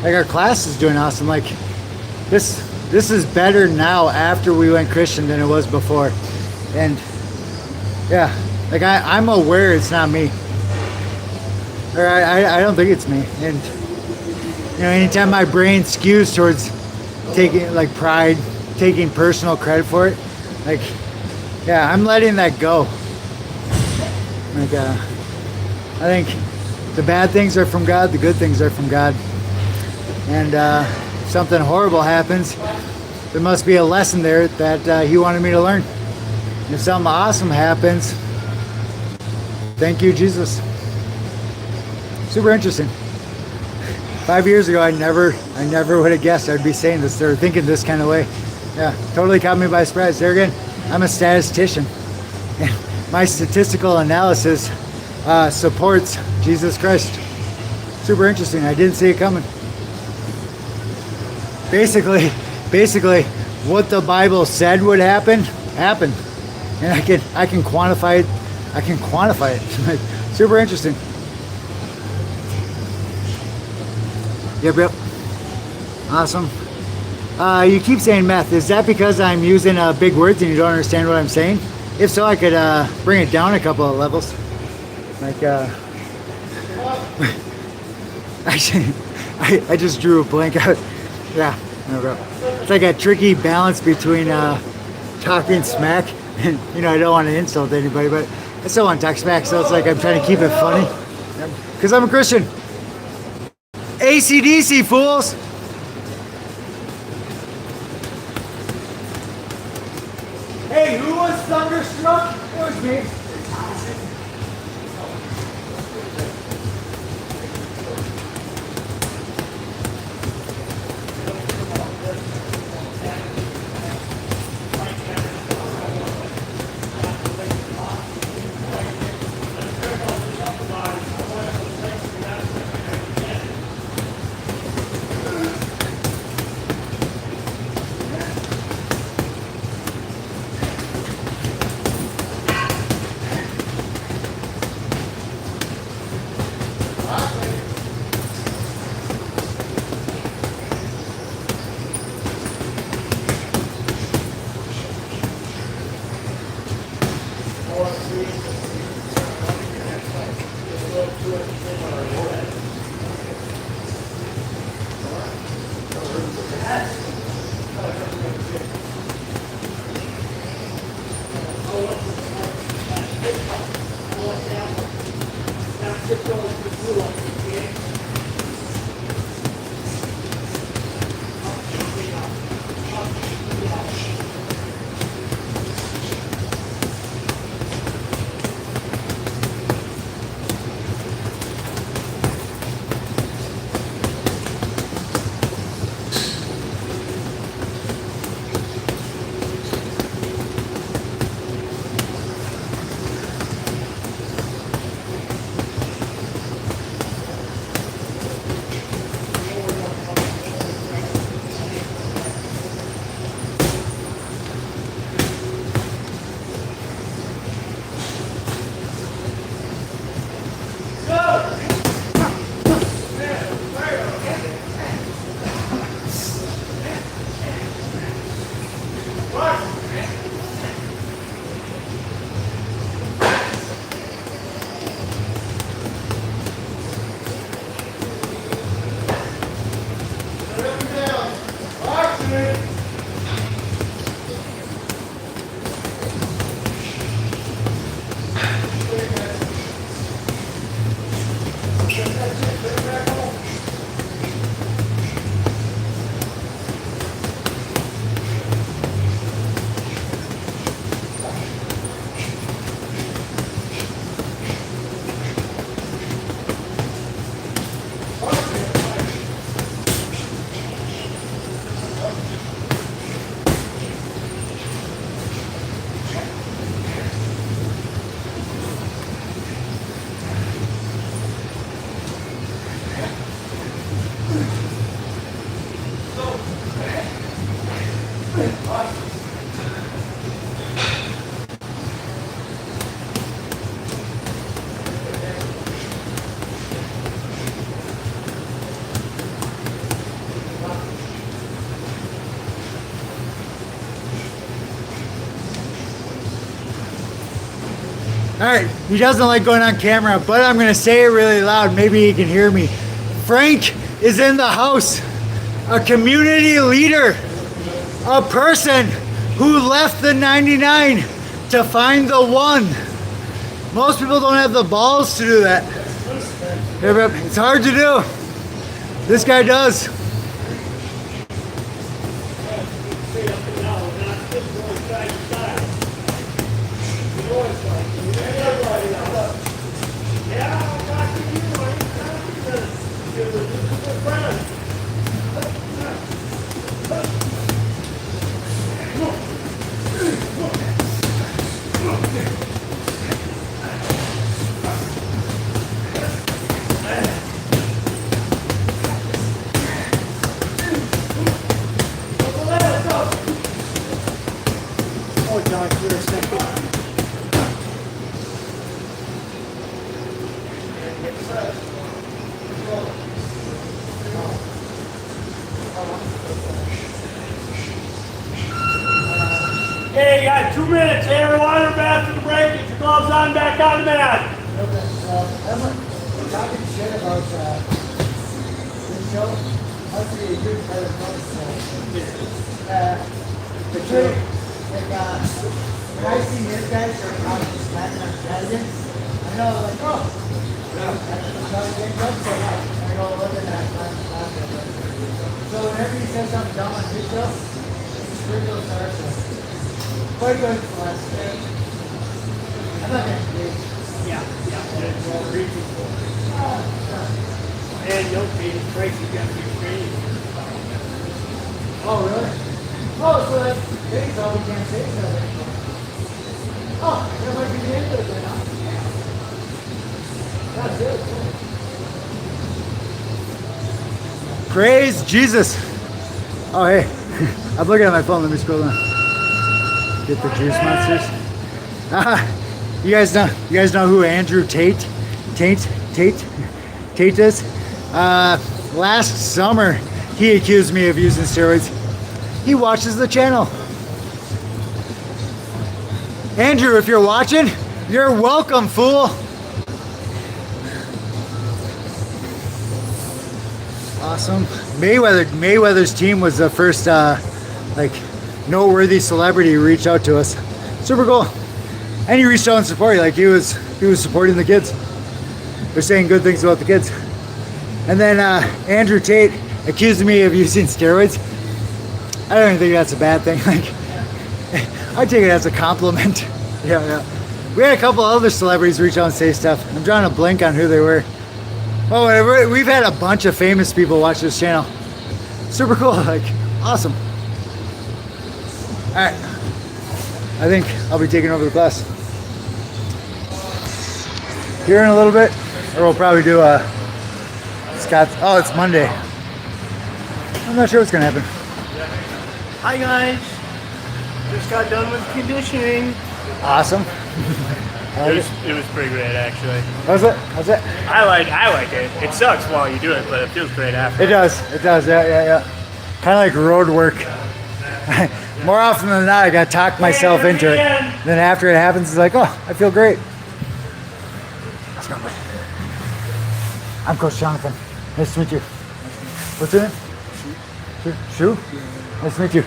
Like our class is doing awesome. Like this is better now after we went Christian than it was before. And yeah, like I'm aware it's not me. Or I don't think it's me. And you know, anytime my brain skews towards taking like pride, taking personal credit for it, like yeah, I'm letting that go. Like I think the bad things are from God, the good things are from God. And if something horrible happens, there must be a lesson there that he wanted me to learn. And if something awesome happens, thank you, Jesus. Super interesting. 5 years ago, I never would have guessed I'd be saying this or thinking this kind of way. Yeah, totally caught me by surprise. There again, I'm a statistician. And my statistical analysis supports Jesus Christ. Super interesting. I didn't see it coming. Basically, what the Bible said would happen, happened. And I can quantify it. I can quantify it. Super interesting. Yep. Awesome. You keep saying meth. Is that because I'm using big words and you don't understand what I'm saying? If so, I could bring it down a couple of levels. Like, actually, I just drew a blank out. Yeah, no bro. It's like a tricky balance between talking smack and, you know, I don't want to insult anybody, but I still want to talk smack, so it's like I'm trying to keep it funny. Because I'm a Christian. AC/DC, fools! Hey, who was thunderstruck? It was me. right, he doesn't like going on camera, but I'm gonna say it really loud. Maybe he can hear me. Frank is in the house. A community leader. A person who left the 99 to find the one. Most people don't have the balls to do that. It's hard to do. This guy does. Oh, John, you're a second. Hey, you got 2 minutes. Air, water, bathroom break. Get your gloves on, back on the mat. Okay, I'm talking shit about this show. Must be a good part of the truth, like, when I see these guys are probably just letting them president, I know, like, oh, that's not a good job, so I go look at that. So whenever he says something dumb on his show, it's pretty good start, so quite good for us. I'm not that big. Yeah. And no pain, Frank, you got to be trained. Oh, really? Oh, so that's big, so we can't say something. Oh, that might be the end of it then, huh? That's it. Praise Jesus. Oh, hey. I'm looking at my phone. Let me scroll down. Get the juice monsters. You guys know who Andrew Tate is? Last summer, he accused me of using steroids. He watches the channel. Andrew, if you're watching, you're welcome, fool. Awesome. Mayweather's team was the first noteworthy celebrity who reached out to us. Super cool. And he reached out and supported. Like he was supporting the kids. They're saying good things about the kids. And then Andrew Tate accused me of using steroids. I don't even think that's a bad thing. Like, I take it as a compliment. Yeah. We had a couple other celebrities reach out and say stuff. I'm drawing a blank on who they were. Oh, whatever. We've had a bunch of famous people watch this channel. Super cool. Like, awesome. All right. I think I'll be taking over the class here in a little bit, or we'll probably do Scott's. Oh, it's Monday. I'm not sure what's gonna happen. Hi guys, just got done with conditioning. Awesome. It was pretty great actually. How's it? I like it. It sucks while you do it, but it feels great after. It does. Yeah. Kind of like road work. More often than not, I gotta talk myself into it. Then after it happens, it's like, oh, I feel great. Let's go. I'm Coach Jonathon. Nice to meet you. What's your name? Shu? Nice to meet you.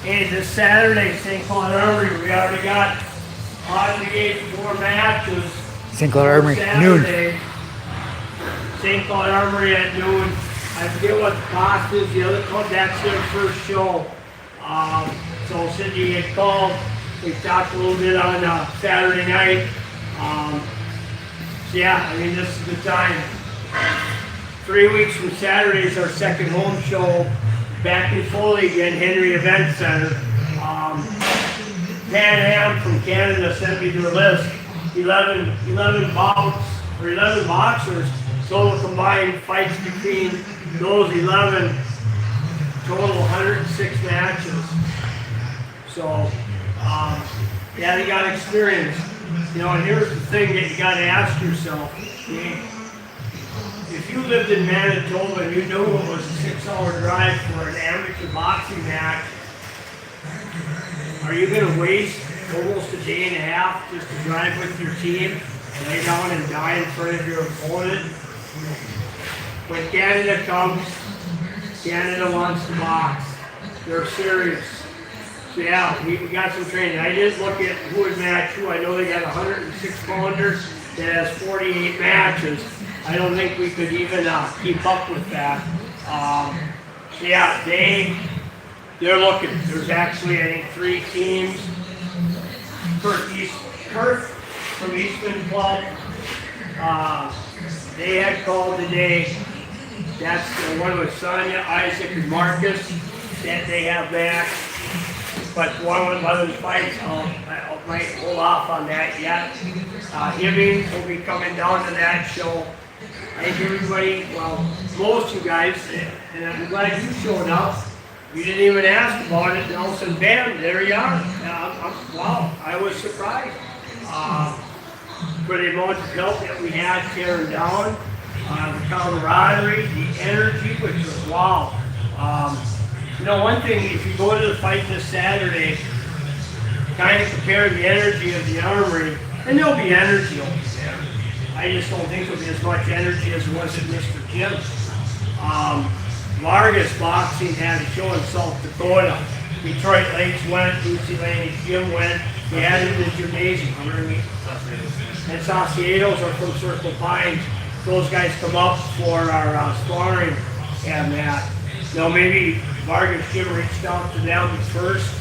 Hey, this Saturday, St. Cloud Armory, we already got on the gate 4 matches. St. Cloud Armory, noon. St. Cloud Armory at noon. I forget what the cost is. The other club, that's their first show. So Cindy had called. We talked a little bit on Saturday night. So yeah, I mean, this is the time. 3 weeks from Saturday is our second home show. Back in Foley again, Henry Event Center. Pan Am from Canada sent me their list. 11 boxers. Total combined fights between those 11. Total 106 matches. So, yeah, they got experience. You know, and here's the thing that you got to ask yourself. If you lived in Manitoba and you knew it was a 6-hour drive for an amateur boxing match, are you going to waste almost a day and a half just to drive with your team, lay down and die in front of your opponent. When Canada comes, Canada wants to box. They're serious. So yeah, we got some training. I didn't look at who would match who. I know they got 106 pounders that has 48 matches. I don't think we could even keep up with that. Yeah, they're looking. There's actually, I think, 3 teams. Kurt from Eastman Club, they had called today. That's one with Sonia, Isaac, and Marcus that they have matched. But one with 11 fights, I might hold off on that yet. Hibbing will be coming down to that show. I think everybody, well, most of you guys, and I'm glad you showed up. You didn't even ask about it, and all of a sudden, bam, there you are. Wow, I was surprised. For the amount of help that we had tearing down, the camaraderie, the energy, which was wow. You know, one thing, if you go to the fight this Saturday, kind of compare the energy of the Armory, and there'll be energy over there. I just don't think there'll be as much energy as there was at Mr. Jim's. Vargas Boxing had a show in South Dakota. Detroit Lakes went, Lucy Lane Jim went. We had it in the gymnasium. And Sauciados are from Circle Pines. Those guys come up for our sparring and that. Now maybe Vargas Jim reached out to them first,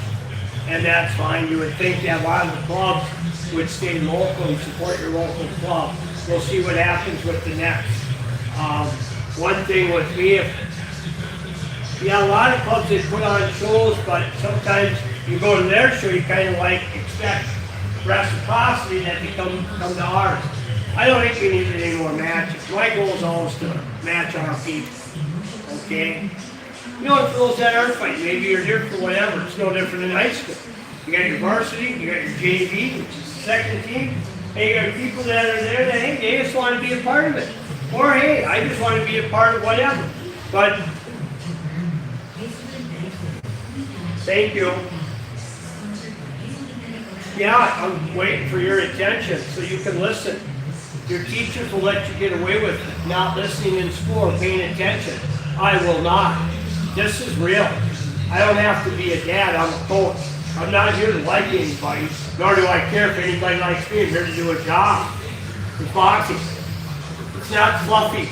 and that's fine. You would think that a lot of the clubs would stay local and support your local club. We'll see what happens with the next. One thing with me, a lot of clubs, they put on shows, but sometimes you go to their show, you kind of like expect reciprocity that they come to ours. I don't think we need any more matches. My goal is always to match our people, okay? You know, for those that aren't fighting, maybe you're here for whatever. It's no different than high school. You got your varsity, you got your JV, which is the second team, and you got people that are there that, hey, they just want to be a part of it. Or, hey, I just want to be a part of whatever. But thank you. Yeah, I'm waiting for your attention so you can listen. Your teachers will let you get away with it, not listening in school or paying attention. I will not. This is real. I don't have to be a dad, I'm a coach. I'm not here to like anybody, nor do I care if anybody likes me. I'm here to do a job. It's boxing. It's not fluffy,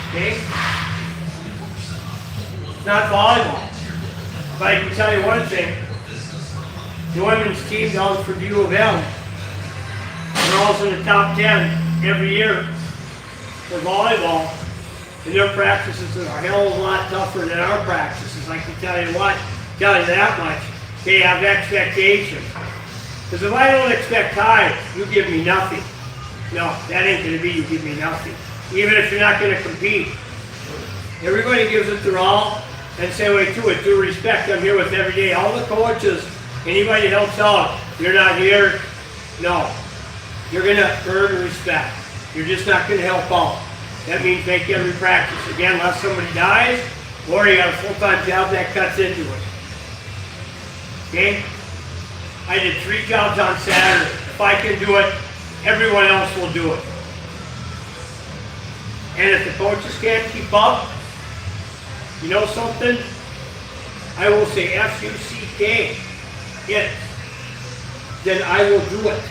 okay? It's not volleyball. But I can tell you one thing. The women's team down for U of M, they're also in the top 10 every year for volleyball. And their practices are a hell of a lot tougher than our practices. I can tell you that much. They have expectations. Because if I don't expect high, you give me nothing. No, that ain't going to be you give me nothing. Even if you're not going to compete. Everybody gives it their all, and say way to it. Due respect, I'm here with every day. All the coaches, anybody helps out, you're not here. No. You're going to earn respect. You're just not going to help out. That means make every practice. Again, unless somebody dies, or you got a full-time job that cuts into it. Okay? I did 3 jobs on Saturday. If I can do it, everyone else will do it. And if the coaches can't keep up, you know something? I will say F-U-C-K it. Then I will do it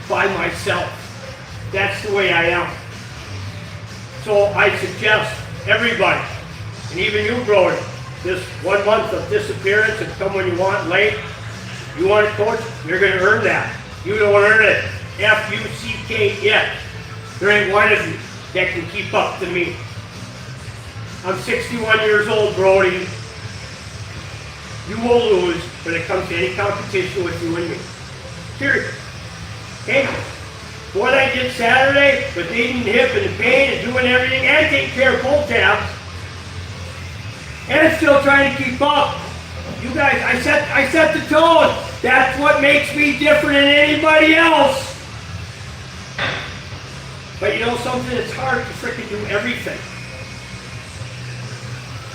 by myself. That's the way I am. So I suggest everybody, and even you, Brody, this 1 month of disappearance and come when you want late, you want to coach, you're going to earn that. You don't earn it. F-U-C-K it. There ain't one of you that can keep up to me. I'm 61 years old, Brody. You will lose when it comes to any competition with you and me. Period. Okay? What I did Saturday with eating the hip and the pain and doing everything and taking care of pull tabs and still trying to keep up. You guys, I set the tone. That's what makes me different than anybody else. But you know something? It's hard to freaking do everything.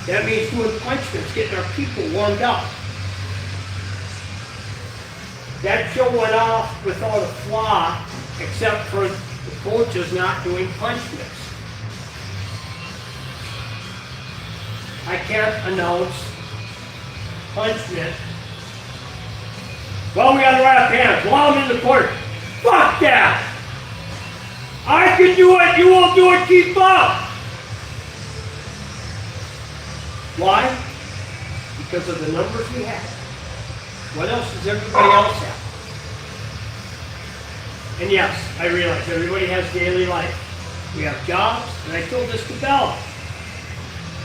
That means doing punishments, getting our people warmed up. That show went off without a flaw, except for the coaches not doing punch mix. I can't announce punch mix. Well, we got to wrap hands. Well, I'm in the court. Fuck that! I can do it, you won't do it, keep up! Why? Because of the numbers we have. What else does everybody else have? And yes, I realize everybody has daily life. We have jobs, and I told this to Bella.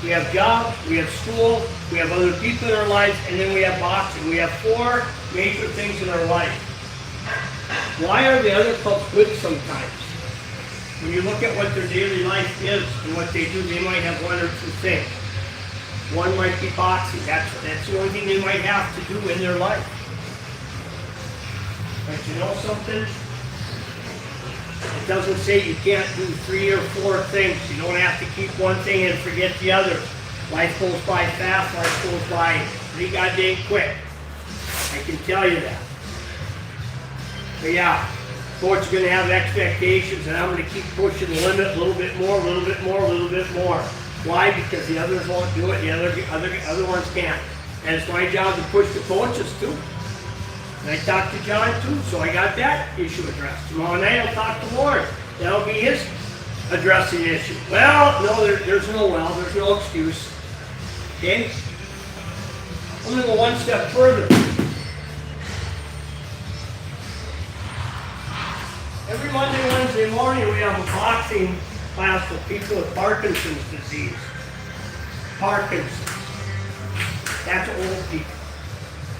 We have jobs, we have school, we have other people in our lives, and then we have boxing. We have 4 major things in our life. Why are the other clubs good sometimes? When you look at what their daily life is and what they do, they might have 1 or 2 things. One might be boxing. That's the only thing they might have to do in their life. But you know something? It doesn't say you can't do 3 or 4 things. You don't have to keep one thing and forget the other. Life goes by fast. Life goes by pretty goddamn quick. I can tell you that. But yeah, coach is going to have expectations, and I'm going to keep pushing the limit a little bit more, a little bit more, a little bit more. Why? Because the others won't do it, the other ones can't. And it's my job to push the coaches too. And I talked to John too, so I got that issue addressed. Tomorrow night I'll talk to Warren. That'll be his addressing issue. Well, no, there's no excuse. Okay? I'm going to go one step further. Every Monday, Wednesday morning we have a boxing class for people with Parkinson's disease. Parkinson's. That's old people.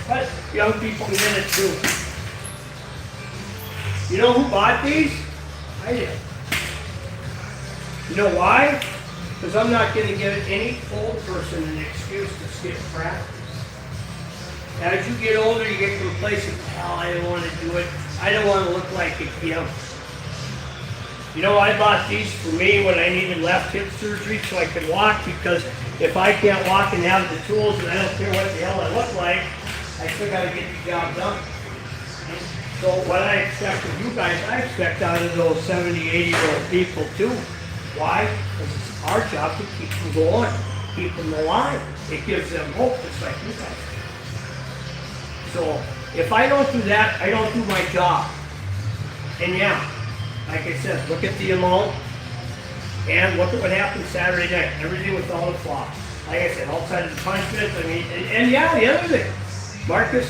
But young people can get it too. You know who bought these? I did. You know why? Because I'm not going to give any old person an excuse to skip practice. As you get older, you get complacent. Hell, I don't want to do it. I don't want to look like a kid. You know, I bought these for me when I needed left hip surgery so I could walk, because if I can't walk and have the tools and I don't care what the hell I look like, I still got to get the job done. So what I expect of you guys, I expect out of those 70, 80-year-old people too. Why? Because it's our job to keep them going, keep them alive. It gives them hope, just like you guys. So if I don't do that, I don't do my job. And yeah, like I said, look at the amount and look at what happened Saturday night. Everything was all a flop. Like I said, outside of the punishment, I mean, and yeah, the other thing, Marcus,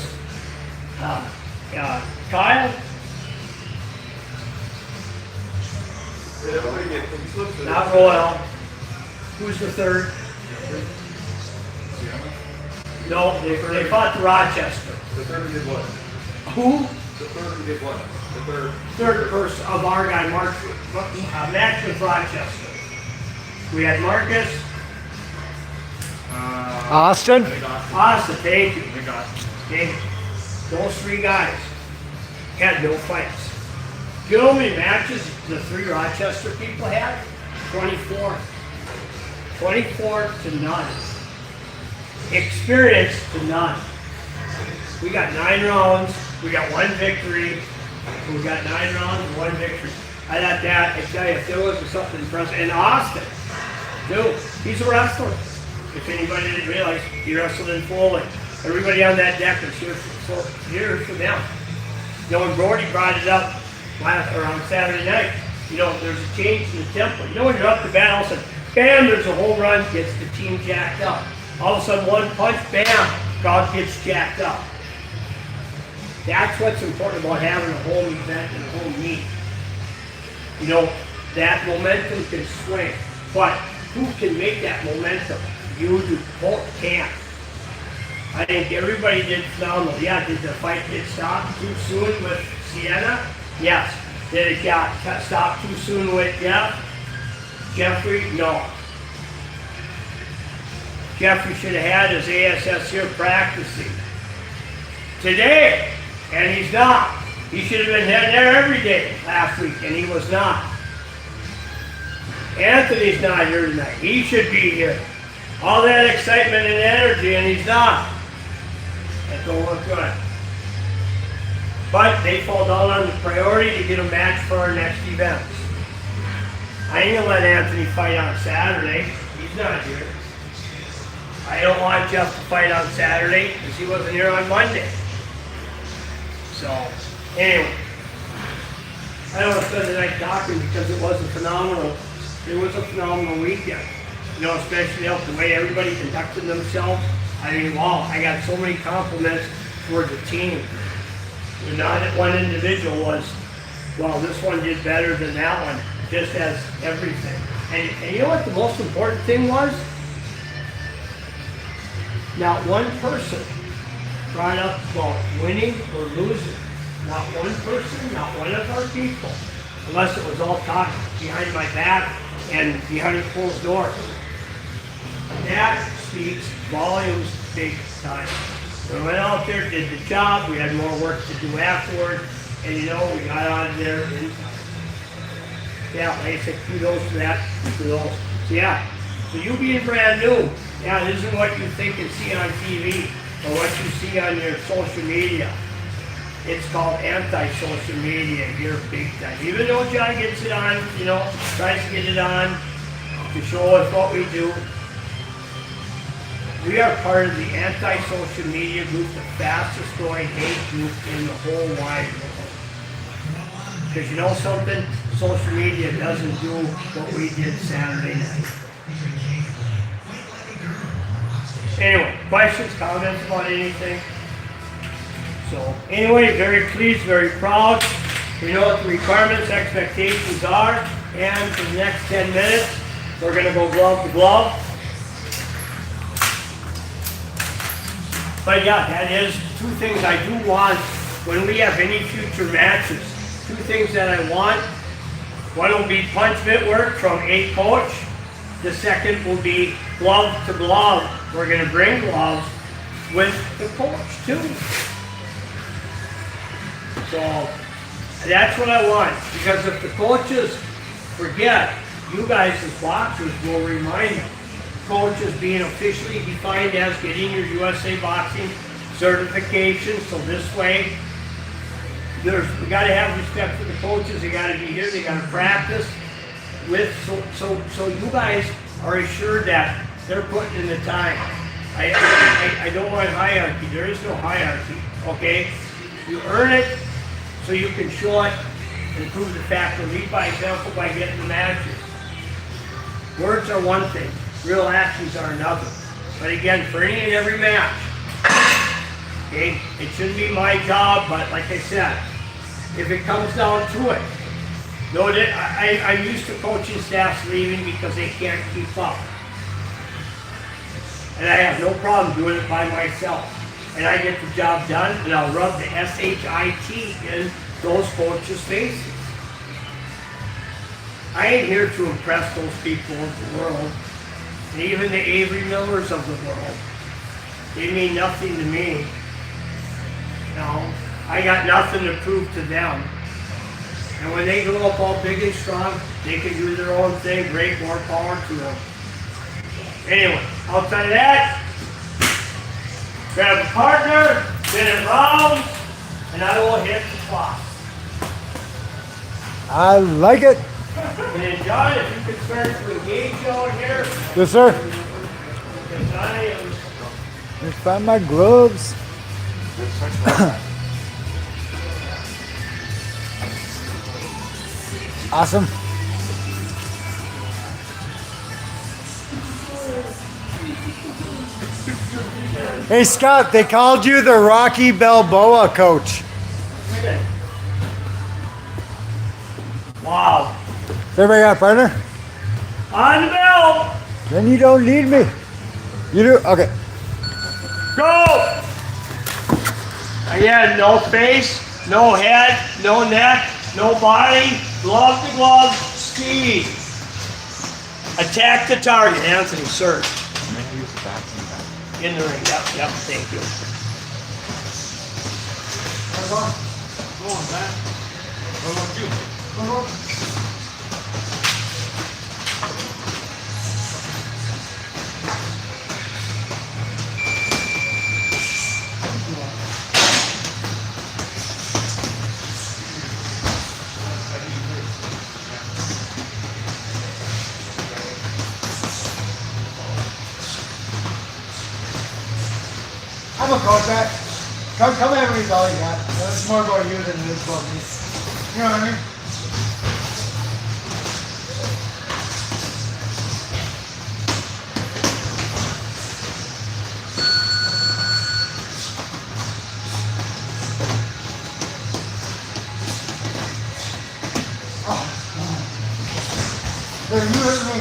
Kyle, not Royal. Who's the third? No, they fought Rochester. The third did what? Who? The third did what? The Third person of our guy, match with Rochester. We had Marcus. Austin? Austin, thank you. We got Thank you. Those 3 guys had no fights. You know how many matches the 3 Rochester people had? 24. 24 to none. Experience to none. We got 9 rounds. We got 1 victory. We got 9 rounds and 1 victory. I thought that, I tell you, if there was something impressive. And Austin, dude, he's a wrestler. If anybody didn't realize, he wrestled in Foley. Everybody on that deck is here for them. You know, when Brody brought it up on Saturday night, you know, there's a change in the tempo. You know, when you're up to bat, all of a sudden, bam, there's a home run, gets the team jacked up. All of a sudden, 1 punch, bam, crowd gets jacked up. That's what's important about having a home event and a home meet. You know, that momentum can swing, but who can make that momentum? You do. Both can't. I think everybody did phenomenal. Yeah, did the fight get stopped too soon with Sienna? Yes. Did it got stopped too soon with Jeffrey? No. Jeffrey should have had his ASS here practicing today, and he's not. He should have been there every day last week, and he was not. Anthony's not here tonight. He should be here. All that excitement and energy, and he's not. That don't look good. But they fall down on the priority to get a match for our next event. I ain't gonna let Anthony fight on Saturday. He's not here. I don't want Jeff to fight on Saturday because he wasn't here on Monday. So, anyway. I don't want to spend the night talking because it was a phenomenal weekend. You know, especially the way everybody conducted themselves. I mean, wow, I got so many compliments for the team. And not one individual was, well, this one did better than that one, just as everything. And you know what the most important thing was? Not one person brought up about winning or losing. Not one person, not one of our people, unless it was all talk behind my back and behind closed doors. That speaks volumes big time. We went out there, did the job, we had more work to do afterward, and you know, we got out of there in time. Yeah, like I said, kudos to that, kudos. So yeah, so you being brand new, yeah, this isn't what you think and see on TV, or what you see on your social media. It's called anti-social media here big time. Even though John gets it on, you know, tries to get it on to show us what we do. We are part of the anti-social media group, the fastest growing hate group in the whole wide world. Because you know something? Social media doesn't do what we did Saturday night. Anyway, questions, comments about anything? So anyway, very pleased, very proud. We know what the requirements, expectations are, and for the next 10 minutes, we're going to go glove to glove. But yeah, that is two things I do want when we have any future matches. Two things that I want. One will be punch mitt work from a coach. The second will be glove to glove. We're going to bring gloves with the coach too. So that's what I want, because if the coaches forget, you guys as boxers will remind them. Coaches being officially defined as getting your USA Boxing certification, so this way, we got to have respect for the coaches. They got to be here. They got to practice with, so you guys are assured that they're putting in the time. I don't want hierarchy. There is no hierarchy. Okay, you earn it, so you can show it and prove the fact, and lead by example by getting the matches. Words are one thing, real actions are another. But again, for any and every match, okay, it shouldn't be my job, but like I said, if it comes down to it, no, I'm used to coaching staffs leaving because they can't keep up. And I have no problem doing it by myself. And I get the job done, and I'll rub the S-H-I-T in those coaches' faces. I ain't here to impress those people of the world, and even the Avery Millers of the world. They mean nothing to me. No, I got nothing to prove to them. And when they grow up all big and strong, they can do their own thing. Great, more power to them. Anyway, outside of that, grab a partner, spin it round, and I will hit the clock. I like it. And then John, if you could start to engage out here. Yes, sir. Because I am... Let's find my gloves. Awesome. Hey Scott, they called you the Rocky Balboa coach. Wow. Everybody got a partner? On the bell. Then you don't need me. You do? Okay. Go! Again, no face, no head, no neck, no body, glove to glove, speed. Attack the target. Anthony, sir. In the ring, yep, thank you. Come on, man. What about you? Come on. on, coach. Come at me with all you got. It's more about you than it is about me. You know what I mean? There, you hurt me.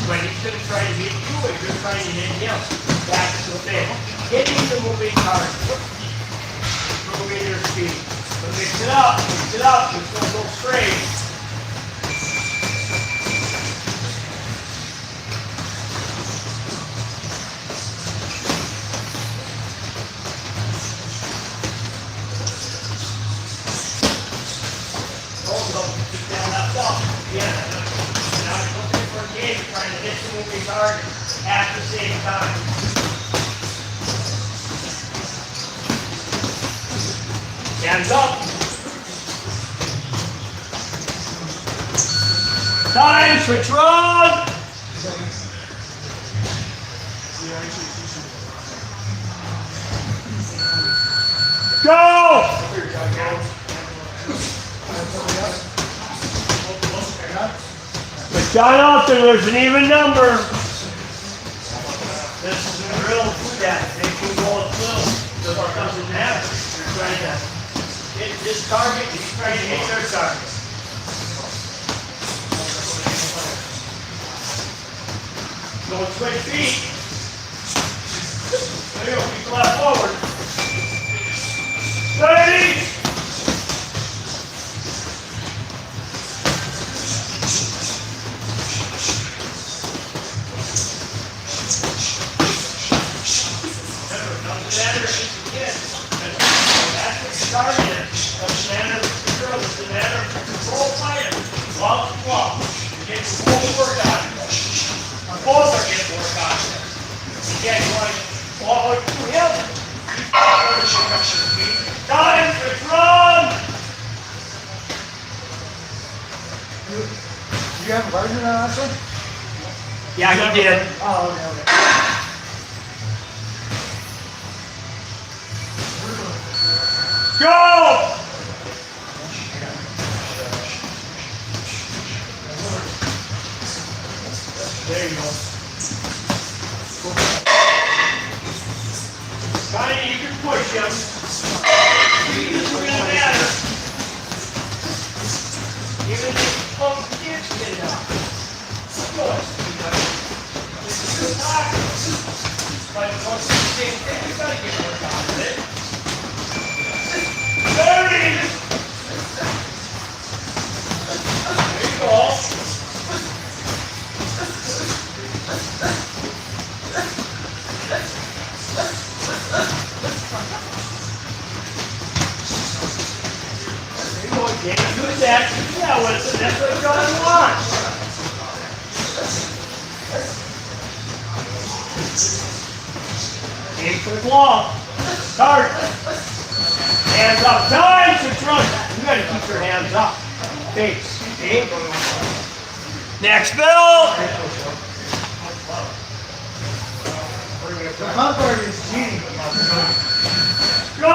When he's going to try to hit you, or you're trying to hit him, back to the bed. Hitting the moving target. Moving your speed. But mix it up, it's going to go straight. Trying to hit the moving target at the same time. Hands up. Time, switch run. Go! But Jonathon, there's an even number. This is a real stat. They can go through. So it doesn't matter. You're trying to hit this target, he's trying to hit their target. Go switch feet. There you go, keep the left forward. Ready? Both are getting work on it. Again, you want to follow through him. Time to run! You have a version on that one? Yeah, he did. Oh, okay. Go! There you go. Connie, you can push him. It doesn't really matter. Even if you pump the kids get it out. Good. This is good talking. But once it's the same thing, you gotta get work out of it. 30! There you go. Can't do that. Yeah, well, that's what John wants. Aim for the glove. Start. Hands up. Time to run. You gotta keep your hands up. Face. Okay? Next bill. The front part is cheating. Go!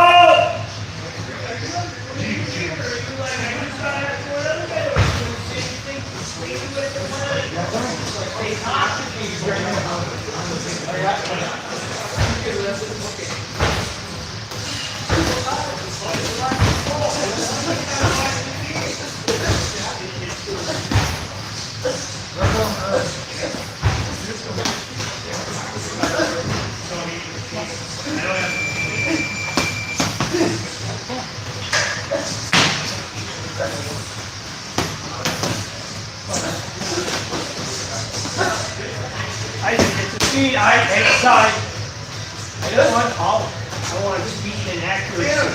I just get the speed. I take the side. I don't want power. I want speed and accuracy.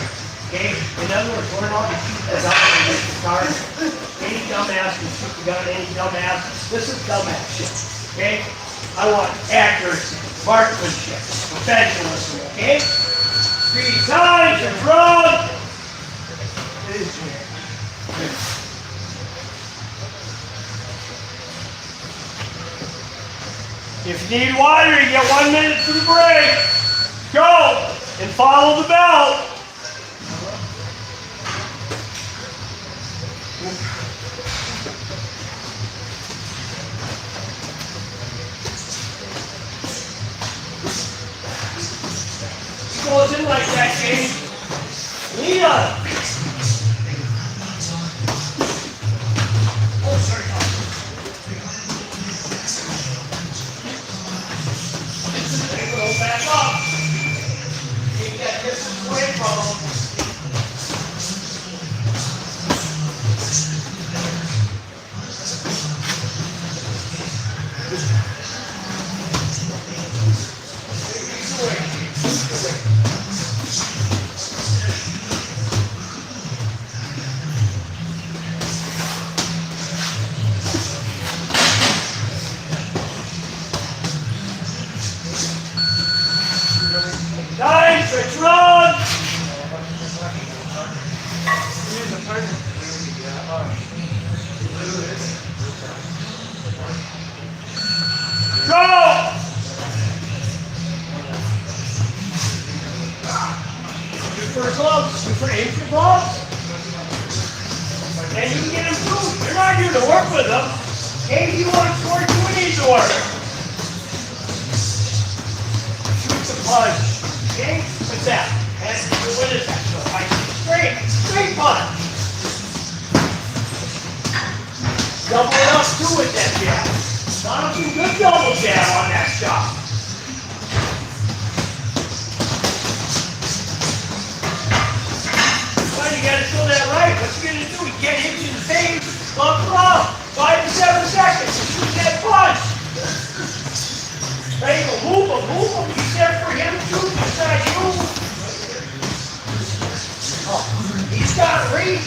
Okay? In other words, learn how to shoot the gun and make the target. Any dumbass can shoot the gun, any dumbass. This is dumbass shit. Okay? I want accuracy, marksmanship, professionalism. Okay? 3 times and run! If you need water, you get 1 minute for the break. Go and follow the belt. He goes in like that, James. Lead on. Oh, sorry. Go back up. Take that distance away from him. Nice, let's run! Go! Shoot for gloves, shoot for aim for gloves. And you can get improved. You're not here to work with them. Hey, if you want to score, you need to work. Shoot the punch. Okay? What's that? And what is that? Straight punch. Double it up too with that jab. Not a good double jab on that shot. Well, you gotta show that right. What you gonna do? You can't hit you in the face. Bump it off. 5 to 7 seconds. Shoot that punch. Right, move him. He's there for him too, beside you. Oh, he's got reach.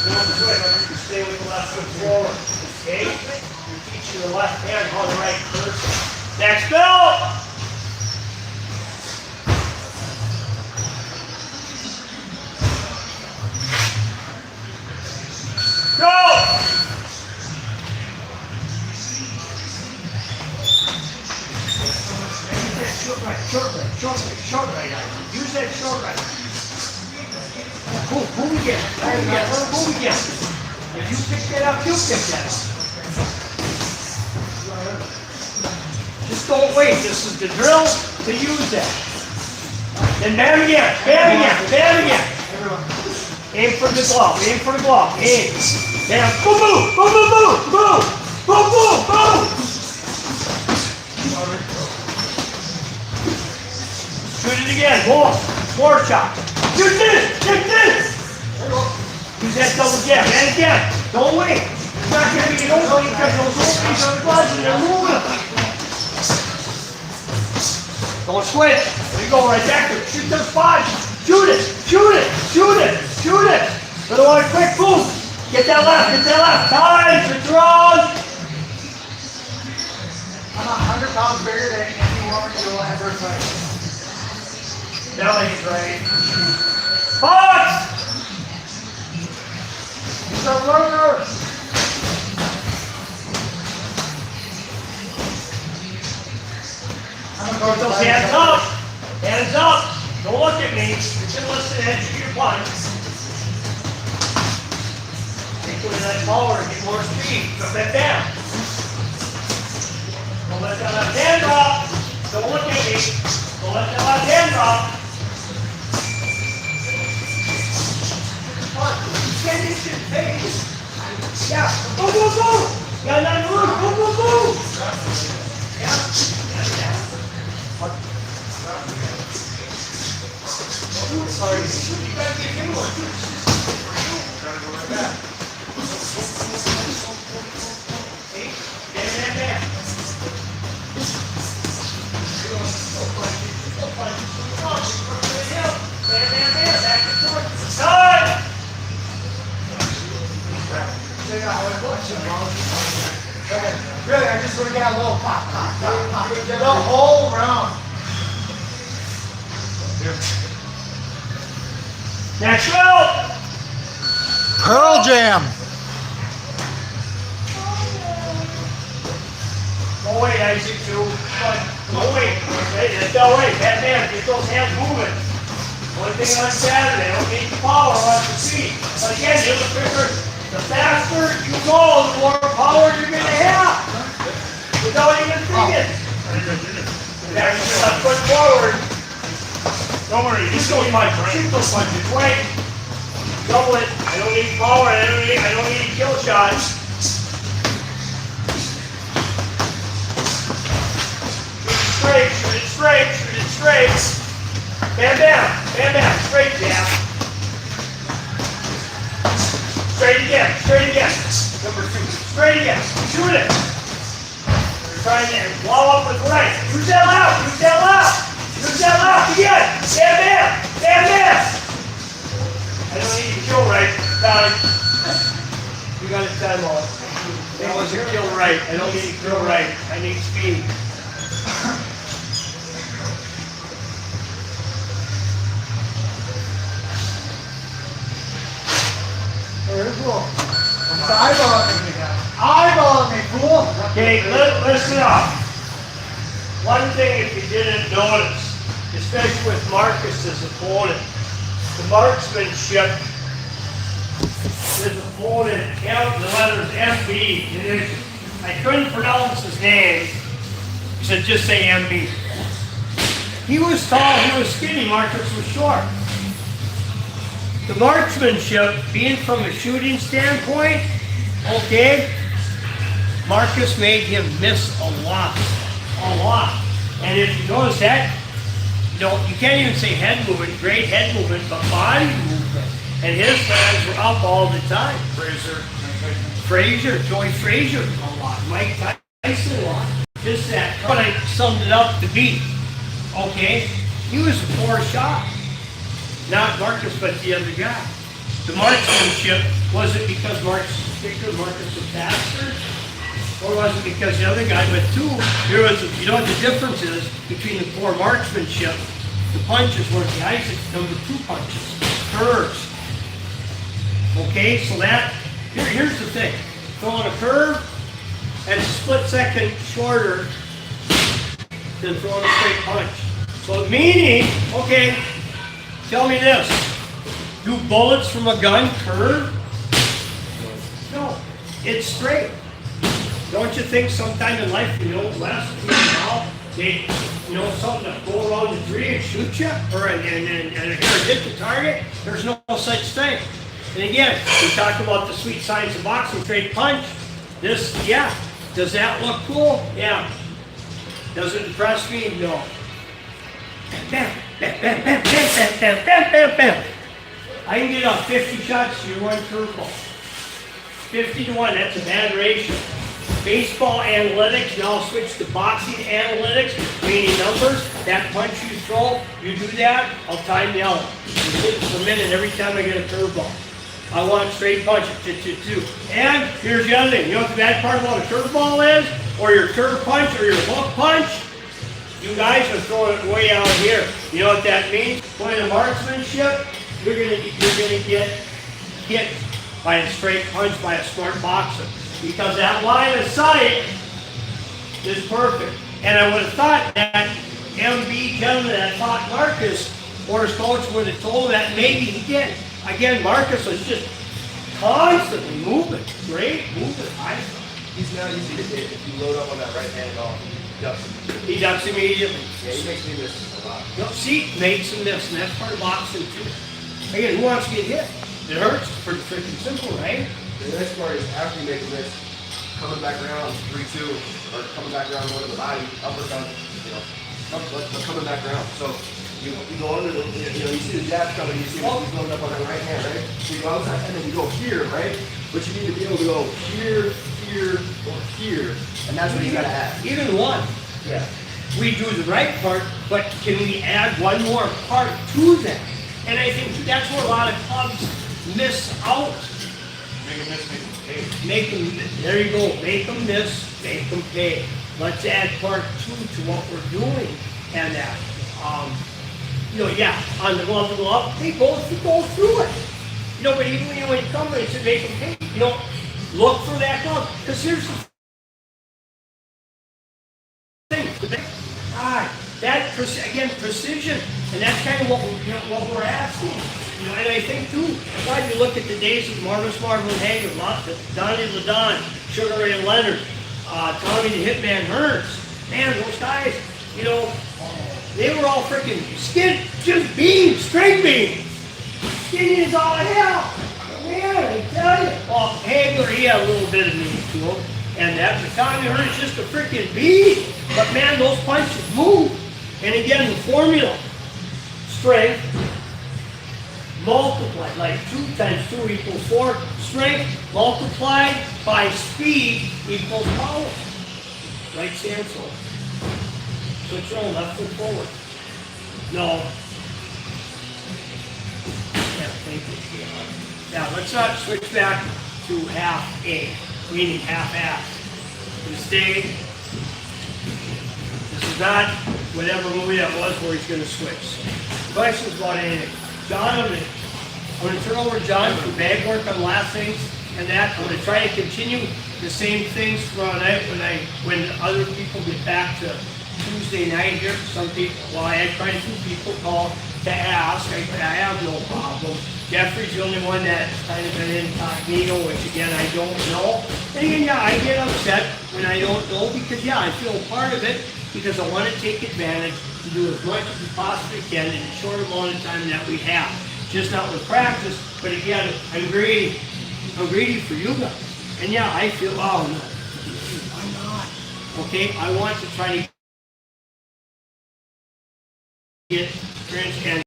You stay with the left foot forward. Okay? You teach your left hand on the right first. Next belt. Go! Short right. Use that short right. Boom again. Boom again. If you pick that up, you pick that up. Just don't wait. This is the drill to use that. Then bam again. Aim for the glove. Aim. Bam. Boom. Shoot it again. More shot. Shoot this. Use that double jab. And again. Don't wait. It's not going to be an opening because those openings are buzzing. They're moving. Don't switch. There you go. Right back there. Shoot those spots. Shoot it. Another one. Quick. Boom. Get that left. Time to draw. I'm 100 pounds bigger than any woman you'll ever fight. Belly's right. Box! He's a runner. I'm going to go Those hands up. Hands up. Don't look at me. You should listen and shoot your punch. Take it that forward. Get more speed. Drop that down. Don't let that left hand drop. Don't look at me. Don't let that left hand drop. Get into your face. Yeah. Boom. Yeah, now move. Boom. Yeah. Sorry. You gotta get him one. Really, I just want to get a little pop, pop, pop, pop. The whole round. Next round. Pearl Jam. Go away, Isaac, too. Go away. Okay, that's all right. Batman, get those hands moving. One thing on Saturday, don't need the power on the feet. But again, the quicker, the faster you go, the more power you're going to have. Without even thinking. That's just a foot forward. Don't worry, just go punch, right? Shoot those punches. Wait. Double it. I don't need power. I don't need kill shots. Shoot it straight, shoot it straight. Bam, bam, bam, bam, straight jab. Straight again, number 2. Straight again, shoot it. You're trying to blow up with right. Use that left, use that again. Bam, bam, bam, bam. I don't need to kill right. Time. You got it time on. That was a kill right. I don't need to kill right. I need speed. Eyeball me, fool. Okay, listen up. One thing, if you didn't notice, especially with Marcus's opponent, the marksmanship, his opponent, the letters MB. I couldn't pronounce his name. He said, just say MB. He was tall, he was skinny, Marcus was short. The marksmanship, being from a shooting standpoint, okay, Marcus made him miss a lot. And if you notice that, you can't even say head movement, great head movement, but body movement. And his hands were up all the time. Joey Frazier a lot, Mike Tyson a lot. Just that, but I summed it up to be, okay, he was a poor shot. Not Marcus, but the other guy. The marksmanship, was it because Marcus was thicker, Marcus was faster? Or was it because the other guy went 2? You know what the difference is between the poor marksmanship, the punches were the Isaac number 2 punches, curves. Okay, so that, here's the thing. Throwing a curve, and a split second shorter than throwing a straight punch. So meaning, okay, tell me this, do bullets from a gun curve? No, it's straight. Don't you think sometime in life, last they, something to go around the tree and shoot you, or and hit the target? There's no such thing. And again, we talk about the sweet science of boxing, straight punch. This, yeah. Does that look cool? Yeah. Does it impress me? No. Bam, bam, bam, bam, bam, bam, bam, bam, bam, bam. I can get up 50 shots to your 1 curveball. 50 to 1, that's a bad ratio. Baseball analytics, now switch to boxing analytics, meaning numbers. That punch you throw, you do that, I'll time the out. You hit it per minute every time I get a curveball. I want straight punch, And here's the other thing, you know what the bad part about a curveball is? Or your curve punch or your hook punch? You guys are throwing it way out here. You know what that means? Point of marksmanship, you're gonna get hit by a straight punch by a smart boxer. Because that line of sight is perfect. And I would have thought that MB gentleman that taught Marcus, or his coach would have told him that, maybe he did. Again, Marcus was just constantly moving. Great moving. He's not easy to hit. If you load up on that right hand off, he ducks immediately. yeah, he makes me miss a lot. No, see, makes him miss, and that's part of boxing too. Again, who wants to get hit? It hurts. Pretty freaking simple, right? The next part is after you make a miss, coming back around 3-2, or coming back around going to the body, uppercut, but coming back around. So you go under the, you see the jab coming, you see he's loading up on that right hand, right? So you go outside, and then you go here, right? But you need to be able to go here, or here, and that's what you gotta add. Even one. Yeah. We do the right part, but can we add one more part to that? And I think that's where a lot of clubs miss out. Make a miss, make a Make them, there you go, make them miss, make them pay. Let's add part 2 to what we're doing and that. Yeah, on the level up, hey, go through it. But even when you come and say make them pay, look for that glove. Because here's the thing. Again, precision, and that's kind of what we're asking. And I think too, that's why you look at the days of Marvelous Marvel and Hager, Donnie LaDon, Sugar Ray Leonard, Tommy the Hitman Hearns. Man, those guys, they were all freaking just beams, straight beams. Skinny as all hell. Man, I tell you. Well, Hager, he had a little bit of meat to him. And that, but Tommy Hearns just a freaking beast. But man, those punches move. And again, the formula, strength, multiplied, like 2 times 2 equals 4. Strength multiplied by speed equals power. Right stance hold. Switch on, left foot forward. No. Yeah, thank you. Now, let's not switch back to half A, meaning half ass. Mistake. This is not whatever movie that was where he's going to switch. Questions about anything. John, I'm going to turn over to John for bag work on the last things and that. I'm going to try to continue the same things tomorrow night when other people get back to Tuesday night here. Some people, well, I had quite a few people call to ask. I have no problem. Jeffrey's the only one that's kind of been incognito, which again, I don't know. And again, yeah, I get upset when I don't know because, yeah, I feel part of it because I want to take advantage to do as much as we possibly can in a short amount of time that we have. Just not with practice, but again, I'm greedy for you guys. And yeah, I feel, oh no, I'm not. Okay, I want to try to get French and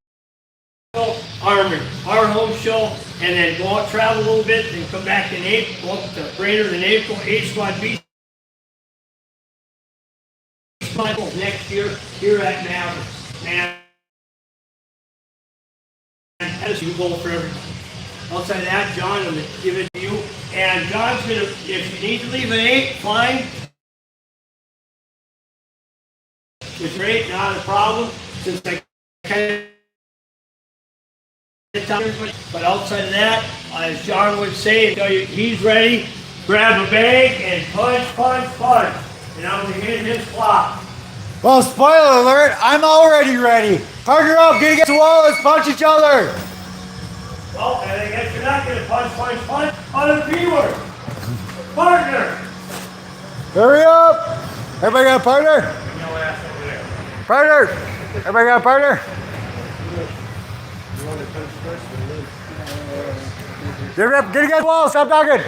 our home show, and then go out, travel a little bit, and come back in April, go up to Brainerd in April, A Squad B Squad next year here at Mavericks. Man, as you go for everything. Outside of that, John, I'm going to give it to you. And John's going to, if you need to leave at 8, fine. It's great, not a problem, since I kind of but outside of that, as John would say, he's ready, grab a bag and punch. And I'm going to hit his clock. Well, spoiler alert, I'm already ready. Partner up, get against the wall, let's punch each other. Well, and I guess you're not going to punch on the B word. Partner. Hurry up. Everybody got a partner? Partner. Everybody got a partner? Get against the wall, stop talking. You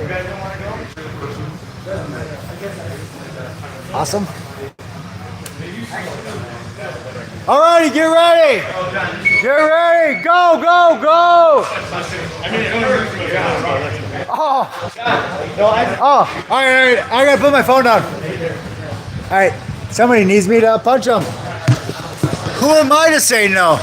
guys don't want to go? Awesome. All righty, get ready. Get ready. Go. Oh. All right. I gotta put my phone down. All right. Somebody needs me to punch him. Who am I to say no?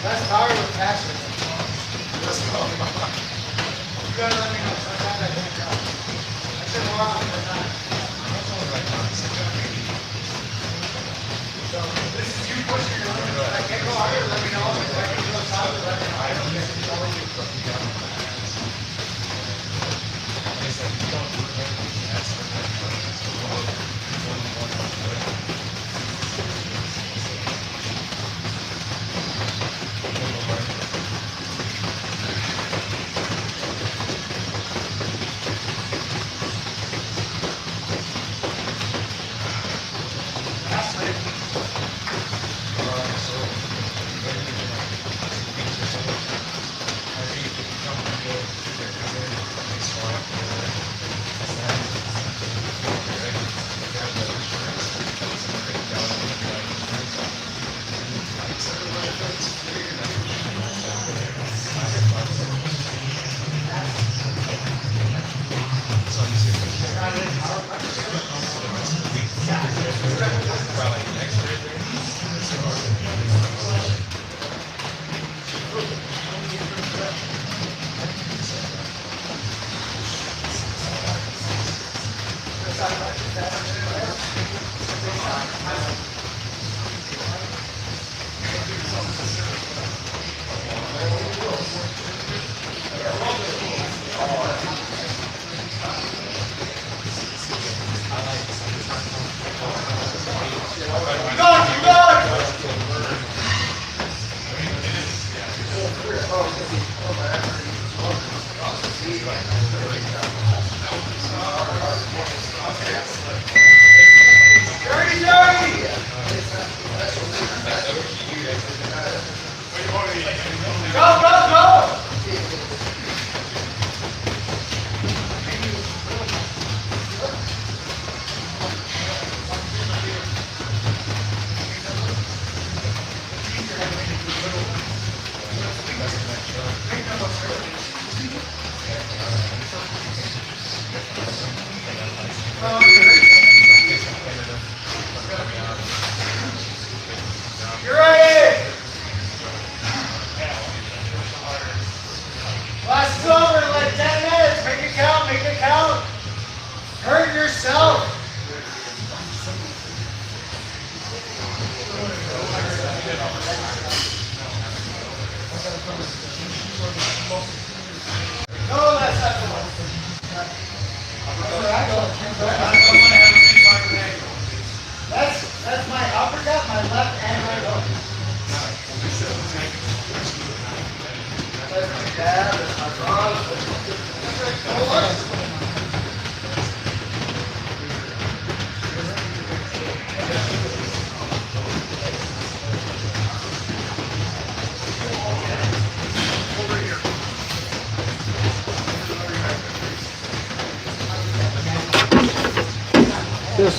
That's power with passion. Let's go. You gotta let me know. Sometimes I can't go. I said more often than not. So this is you pushing your limit. If I can't go harder, let me know. If I can go solid, let me know. I don't get to know you.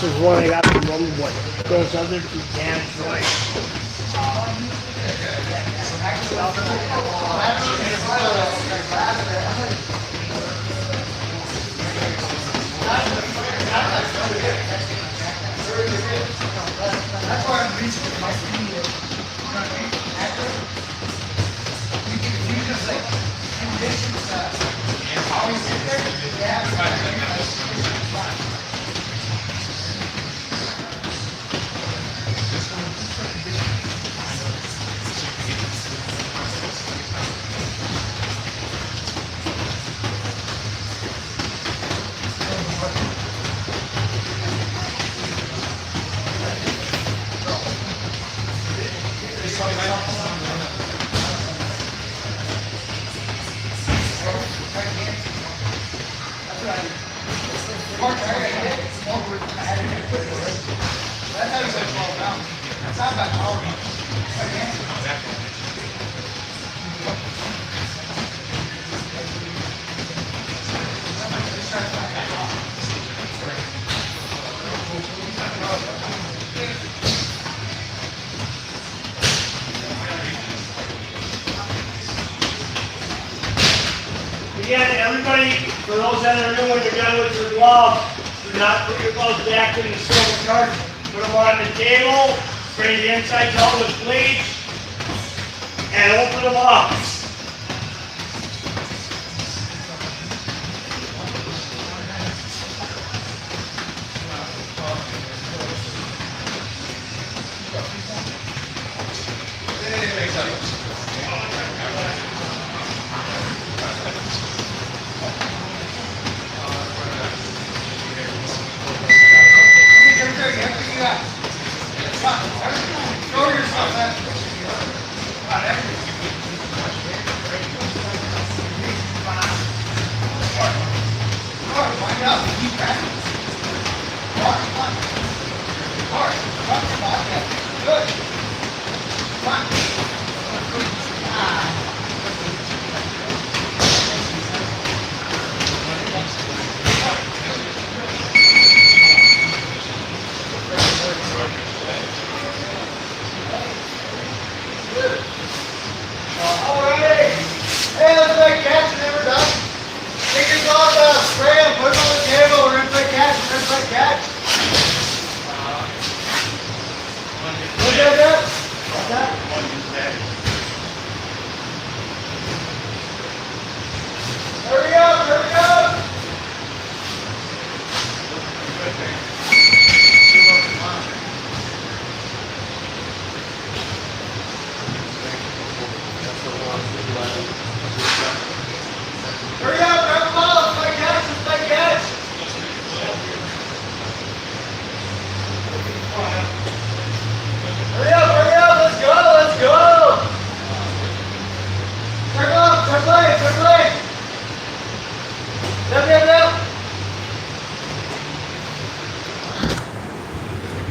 is one I got from Rumble. Those other two cans, like. That's why I'm reaching for my speed. You know what I mean? After, you just like, conditions, always sit there, Again, everybody, for those that are new, when you're done with your gloves, do not put your gloves back in the silver cart. Put them on the table, spray the insides out with bleach, and open them up.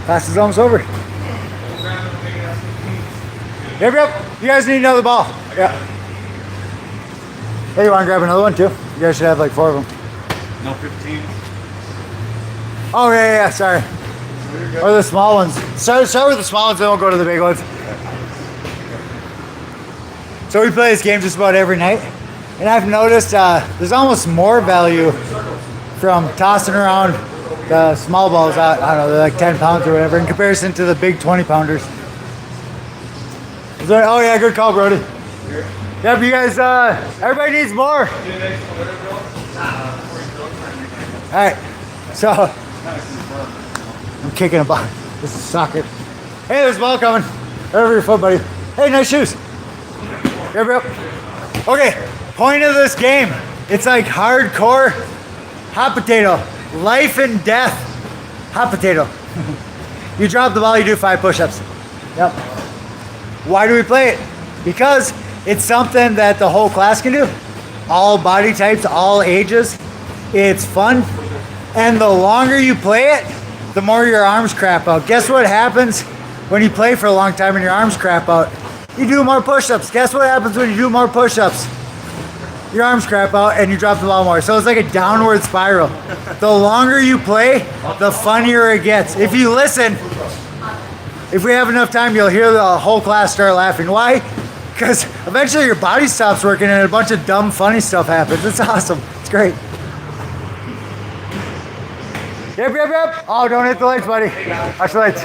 Class is almost over. Yep. You guys need another ball. Yeah. Hey, you want to grab another one too? You guys should have like 4 of them. No 15. Oh yeah. Sorry. Or the small ones. Start with the small ones, then we'll go to the big ones. So we play this game just about every night, and I've noticed there's almost more value from tossing around the small balls. I don't know, they're like 10 pounds or whatever in comparison to the big 20 pounders. Oh yeah, good call, Brody. Yep, you guys, everybody needs more. Alright, so I'm kicking a ball. This is soccer. Hey, there's a ball coming. Right over your foot, buddy. Hey, nice shoes. Yep. Okay, point of this game. It's like hardcore hot potato. Life and death hot potato. You drop the ball, you do 5 push-ups. Yep. Why do we play it? Because it's something that the whole class can do. All body types, all ages. It's fun. And the longer you play it, the more your arms crap out. Guess what happens when you play for a long time and your arms crap out? You do more push-ups. Guess what happens when you do more push-ups? your arms crap out and you drop the ball more. So it's like a downward spiral. The longer you play, the funnier it gets. If you listen, if we have enough time, you'll hear the whole class start laughing. Why? Because eventually your body stops working and a bunch of dumb, funny stuff happens. It's awesome. It's great. Yep. Oh, don't hit the lights, buddy. Watch the lights.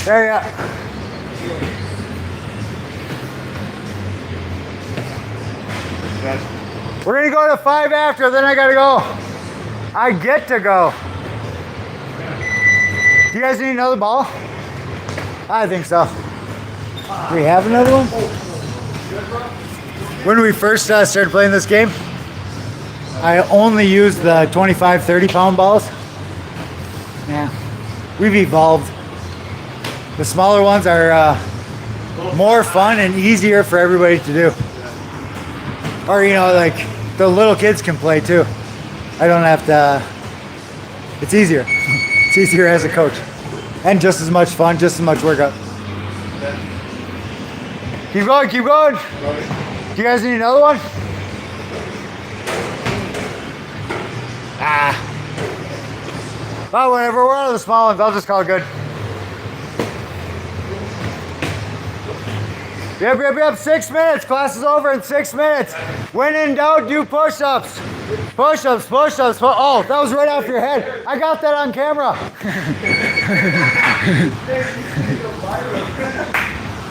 There you go. We're going to go to 5 after, then I got to go. I get to go. Do you guys need another ball? I think so. Do we have another one? When we first started playing this game, I only used the 25, 30-pound balls. Yeah, we've evolved. The smaller ones are more fun and easier for everybody to do. Or, you know, like the little kids can play too. I don't have to, it's easier. It's easier as a coach. And just as much fun, just as much workout. Keep going, keep going. Do you guys need another one? Well, whenever we're out of the small ones, I'll just call it good. Yep. 6 minutes. Class is over in 6 minutes. When in doubt, do push-ups. Push-ups. Oh, that was right off your head. I got that on camera.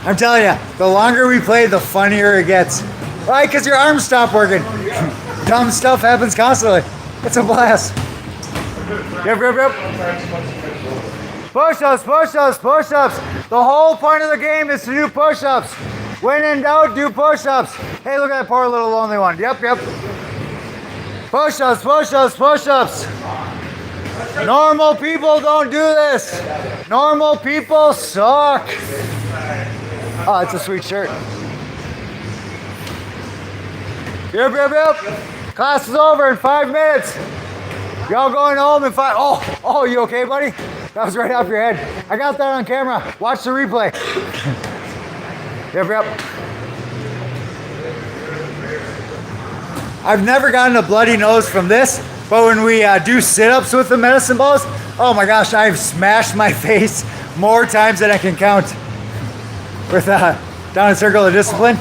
I'm telling you, the longer we play, the funnier it gets. Why? Because your arms stop working. Dumb stuff happens constantly. It's a blast. Yep. Push-ups. The whole point of the game is to do push-ups. When in doubt, do push-ups. Hey, look at that poor little lonely one. Yep. Push-ups. Normal people don't do this. Normal people suck. Oh, it's a sweet shirt. Yep. Class is over in 5 minutes. Y'all going home in 5. Oh, you okay, buddy? That was right off your head. I got that on camera. Watch the replay. Yep. I've never gotten a bloody nose from this, but when we do sit-ups with the medicine balls, oh my gosh, I've smashed my face more times than I can count. With down in Circle of Discipline,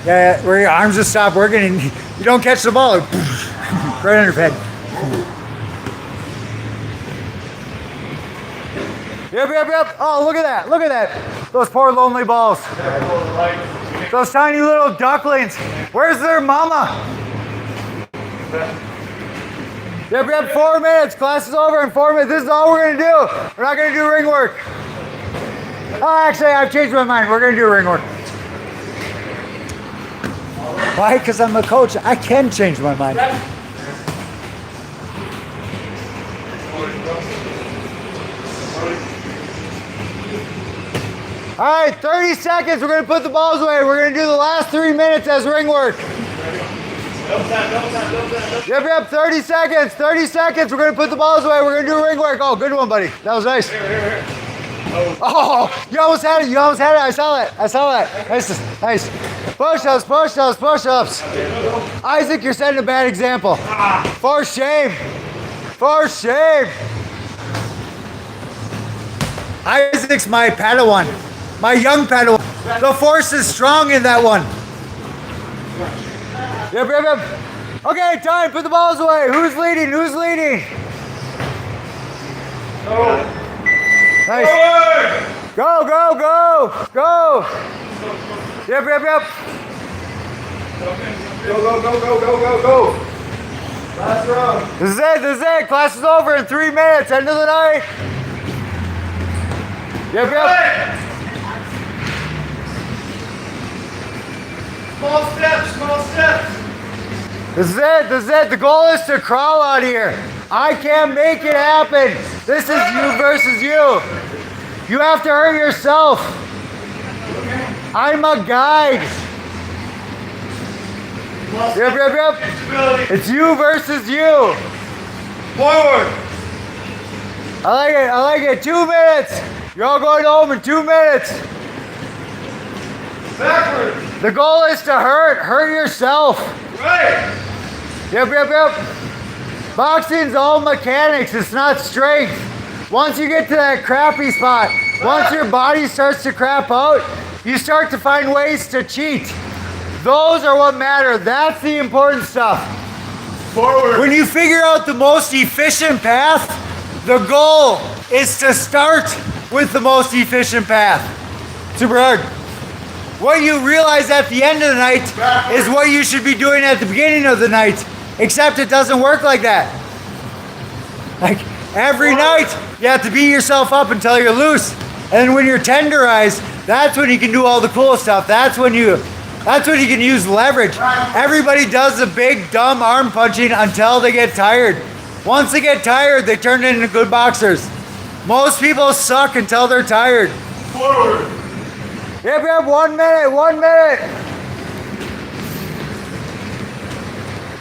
yeah, where your arms just stop working and you don't catch the ball, right on your head. Yep. Oh, look at that. Those poor lonely balls. Those tiny little ducklings. Where's their mama? Yep. 4 minutes. Class is over in 4 minutes. This is all we're going to do. We're not going to do ring work. Oh, actually, I've changed my mind. We're going to do ring work. Why? Because I'm a coach. I can change my mind. All right, 30 seconds. We're going to put the balls away. We're going to do the last 3 minutes as ring work. Yep. 30 seconds. We're going to put the balls away. We're going to do ring work. Oh, good one, buddy. That was nice. Oh, you almost had it. I saw that. Nice. Push-ups. Isaac, you're setting a bad example. For shame. Isaac's my Padawan. My young Padawan. The force is strong in that one. Yep. Okay, time. Put the balls away. Who's leading? Nice. Go. Yep. Go. Last round. This is it. Class is over in 3 minutes. End of the night. Yep. Small steps. This is it. The goal is to crawl out here. I can't make it happen. This is you versus you. You have to hurt yourself. I'm a guide. Yep. It's you versus you. Forward. I like it. 2 minutes. You're all going home in 2 minutes. Backward. The goal is to hurt yourself. Right. Yep. Boxing's all mechanics, it's not strength. Once you get to that crappy spot, once your body starts to crap out, you start to find ways to cheat. Those are what matter. That's the important stuff. Forward. When you figure out the most efficient path, the goal is to start with the most efficient path. Super hard. What you realize at the end of the night is what you should be doing at the beginning of the night, except it doesn't work like that. Like every night, you have to beat yourself up until you're loose. And when you're tenderized, that's when you can do all the cool stuff. That's when you can use leverage. Everybody does the big dumb arm punching until they get tired. Once they get tired, they turn into good boxers. Most people suck until they're tired. Forward. Yep, 1 minute, 1 minute.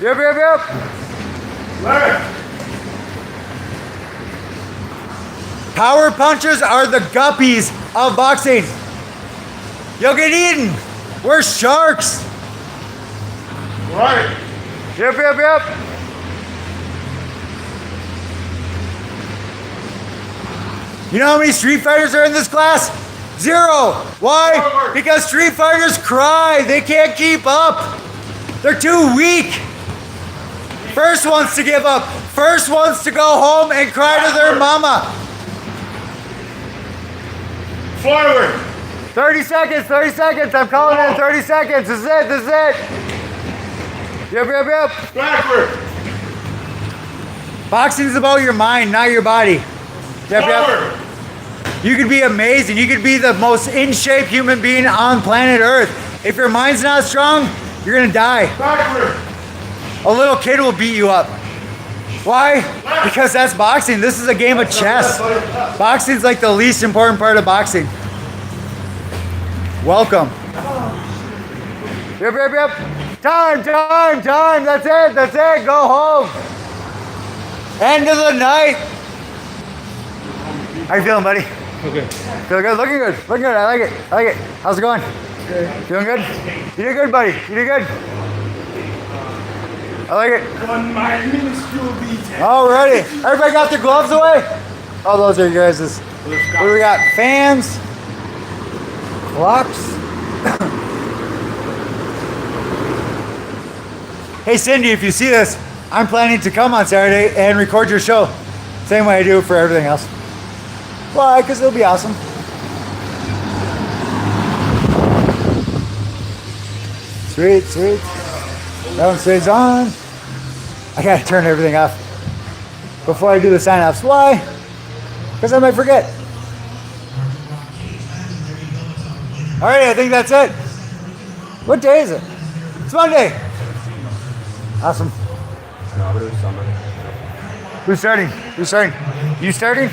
Yep. Left. Power punchers are the guppies of boxing. You'll get eaten. We're sharks. Right. Yep. You know how many street fighters are in this class? 0. Why? Forward. Because street fighters cry. They can't keep up. They're too weak. First ones to give up. First ones to go home and cry to their mama. Forward. 30 seconds. I'm calling in 30 seconds. This is it. Yep. Backward. Boxing is about your mind, not your body. Yep. Forward. You could be amazing. You could be the most in shape human being on planet Earth. If your mind's not strong, you're gonna die. Backward. A little kid will beat you up. Why? Because that's boxing. This is a game of chess. Boxing's like the least important part of boxing. Welcome. Yep. Time. That's it. Go home. End of the night. How you feeling, buddy? Okay. Feeling good? Looking good. I like it. How's it going? Good. Feeling good? You did good, buddy. You did good. I like it. On my minuscule detail. Alrighty. Everybody got their gloves away? Oh, those are your guys'. What do we got? Fans. Clocks. Hey, Cindy, if you see this, I'm planning to come on Saturday and record your show. Same way I do for everything else. Why? Because it'll be awesome. Sweet. That one stays on. I gotta turn everything off before I do the sign-offs. Why? Because I might forget. All right, I think that's it. What day is it? It's Monday. Awesome. No, but it was summer. Who's starting? You starting?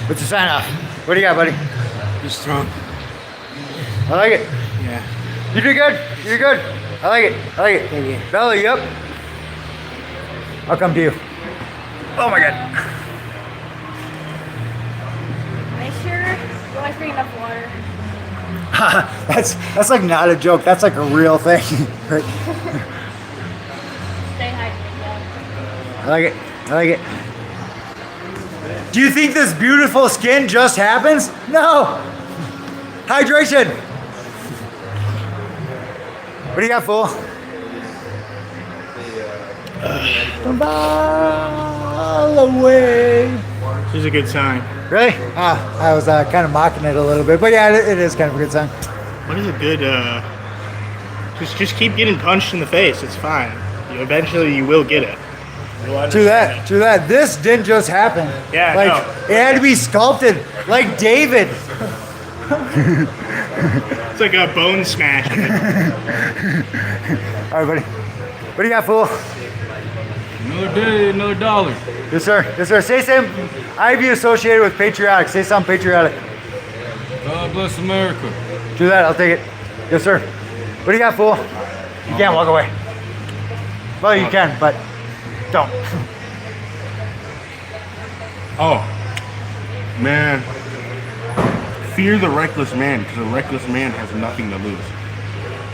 What's your sign-off? What do you got, buddy? You're strong. I like it. Yeah. You did good. I like it. Thank you. Belly up. I'll come to you. Oh my God. Make sure you always bring enough water. That's like not a joke. That's like a real thing. Right? Stay hydrated. Yeah. I like it. Do you think this beautiful skin just happens? No. Hydration. What do you got, fool? Ball away. She's a good sign. Really? I was kind of mocking it a little bit, but yeah, it is kind of a good sign. What is a good, just keep getting punched in the face. It's fine. Eventually you will get it. You'll understand it. True that. This didn't just happen. Yeah, like no. it had to be sculpted, like David. It's like a bone smash. All right, buddy. What do you got, fool? Another day, another dollar. Yes, sir. Say something. I be associated with patriotic. Say something patriotic. God bless America. Do that. I'll take it. Yes, sir. What do you got, fool? You can't walk away. Well, you can, but don't. Oh, man. Fear the reckless man, because a reckless man has nothing to lose.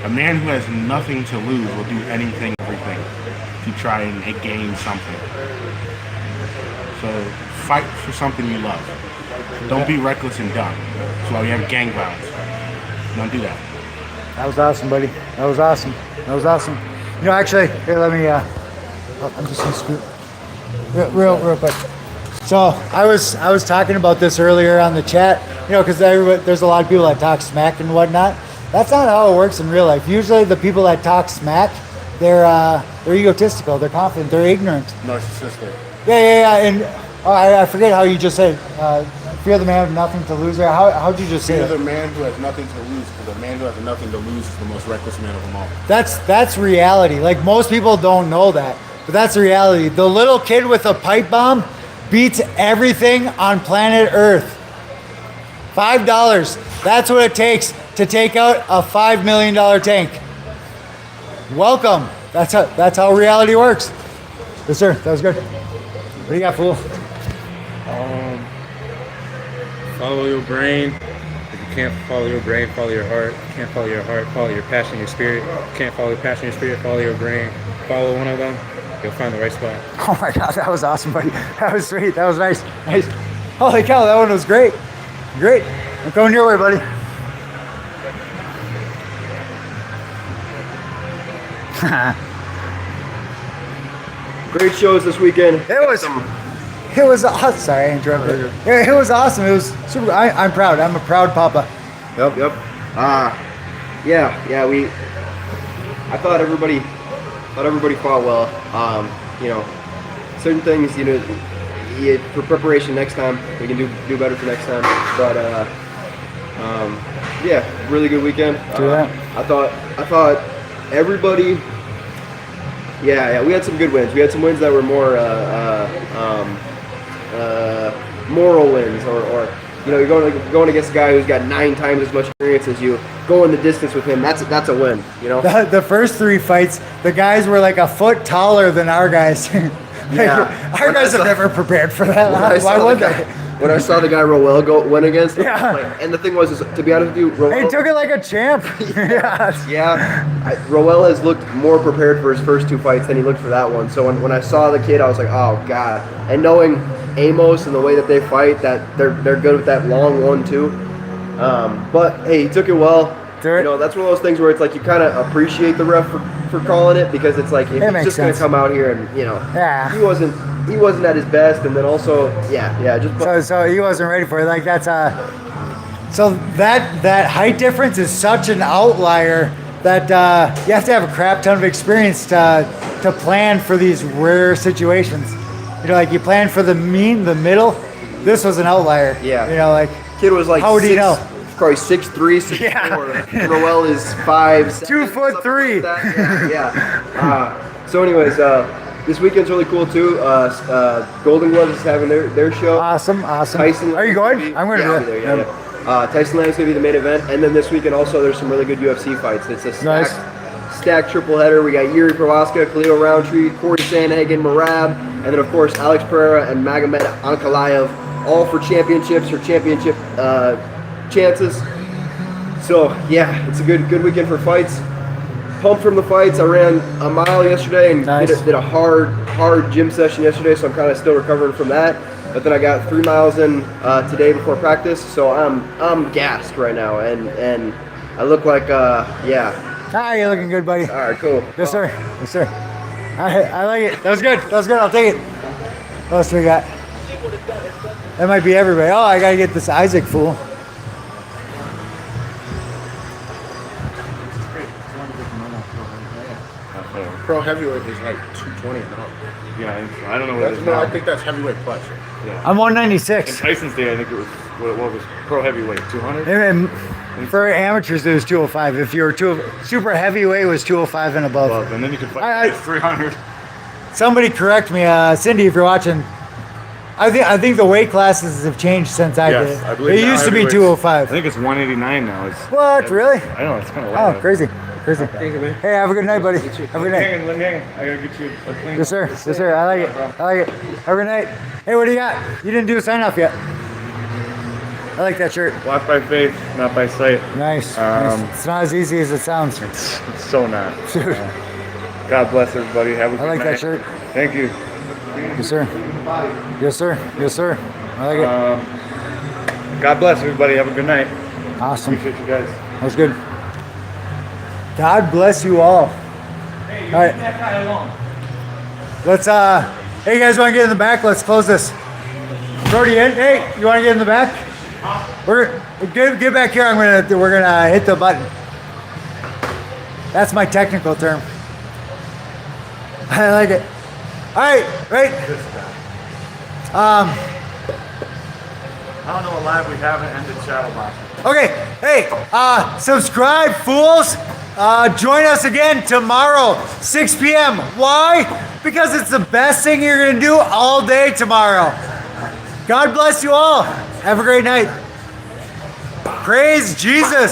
A man who has nothing to lose will do anything, everything to try and gain something. So fight for something you love. Don't be reckless and dumb. That's why we have gang violence. Don't do that. That was awesome, buddy. That was awesome. That was awesome. You know, actually, here, let me, I'm just gonna scoot real quick. So I was talking about this earlier on the chat, you know, because there's a lot of people that talk smack and whatnot. That's not how it works in real life. Usually the people that talk smack, they're egotistical, they're confident, they're ignorant. Narcissistic. Yeah. And I forget how you just said, fear the man with nothing to lose. How'd you just say Fear it? the man who has nothing to lose, because the man who has nothing to lose is the most reckless man of them all. That's reality. Like, most people don't know that, but that's the reality. The little kid with a pipe bomb beats everything on planet Earth. $5. That's what it takes to take out a $5 million tank. Welcome. That's how reality works. Yes, sir. That was good. What do you got, fool? Follow your brain. If you can't follow your brain, follow your heart. If you can't follow your heart, follow your passion, your spirit. If you can't follow your passion, your spirit, follow your brain. Follow one of them, you'll find the right spot. Oh my God, that was awesome, buddy. That was sweet. That was nice. Holy cow, that one was great. Great. I'm coming your way, buddy. Great shows this weekend. It was awesome. Sorry, I interrupted. It was awesome. It was super. I'm proud. I'm a proud papa. Yep. Yeah. I thought everybody fought well. You know, certain things, you know, for preparation next time we can do better for next time. But yeah, really good weekend. I thought everybody. Yeah, we had some good wins. We had some wins that were more moral wins, or you know, you're going against a guy who's got 9 times as much experience as you. Going the distance with him, that's a win. You know, the first 3 fights, the guys were like a foot taller than our guys. Yeah, our guys have never prepared for that. Why would they? When I saw the guy Roel win against him, and the thing was, to be honest with you, Roel, he took it like a champ. Roel has looked more prepared for his first 2 fights than he looked for that one. So when I saw the kid, I was like, oh God. And knowing Amos and the way that they fight, that they're good with that long 1-2. But hey, he took it well. You know, that's one of those things where it's like you kind of appreciate the ref for calling it, because it's like, if he's just going to come out here and, you know, he wasn't at his best, and then also, so he wasn't ready for it. Like, that's so that height difference is such an outlier that you have to have a crap ton of experience to plan for these rare situations. You know, like, you plan for the mean, the middle. This was an outlier. Yeah. You know, like, kid was like, how would you know? Probably 6'3", 6'4". Roel is 5'7", 2'3". Like so anyways, this weekend's really cool too. Golden Gloves is having their show. Awesome. Tyson, are you going? I'm going to be there. Tyson Land's going to be the main event, and then this weekend also there's some really good UFC fights. It's a stacked triple header. We got Yuri Prohaska, Khalil Roundtree, Corey Sandhagen, Marab, and then of course Alex Pereira and Magomed Ankalaev, all for championships or championship chances. So yeah, it's a good weekend for fights. Pumped from the fights. I ran a mile yesterday and did a hard gym session yesterday, so I'm kind of still recovering from that. But then I got 3 miles in today before practice, so I'm gassed right now, and I look like you're looking good, buddy. All right, cool. Yes, sir. I like it. That was good. I'll take it. What else do we got? That might be everybody. Oh, I gotta get this Isaac fool. Pro heavyweight is like 220 and up. Yeah, I don't know what it is now. I think that's heavyweight plus. Yeah. I'm In 196. Tyson's day, I think it was, what was pro heavyweight, 200? And for amateurs, it was 205. If you were super heavyweight, it was 205 and above. Well, and then you could fight 300. Somebody correct me, Cindy, if you're watching. I think the weight classes have changed since I did. I believe it now used to be heavyweights- 205. I think it's 189 now. What, really? I know, it's kind of Oh, crazy. Thank you, man. Hey, have a good night, buddy. Have a good night. Let me hang. I gotta get you a clean. Yes, sir. I like it. Have a good night. Hey, what do you got? You didn't do a sign off yet. I like that shirt. Walk by faith, not by sight. Nice. Nice. It's not as easy as it sounds. It's so not. Dude, God bless everybody. Have a good I like night. that shirt. Thank you. Yes, sir. Yes, sir. Yes, sir. I like it. God bless everybody. Have a good night. Awesome. Appreciate you guys. That was good. God bless you all. All right. Let's hey, you guys want to get in the back? Let's close this. Brody in. Hey, you want to get in the back? We're get back here. We're gonna hit the button. That's my technical term. I like it. All right, right. I don't know what live we haven't ended shadow boxing. Okay, hey, subscribe, fools. Join us again tomorrow, 6 p.m. Why? Because it's the best thing you're gonna do all day tomorrow. God bless you all. Have a great night. Praise Jesus.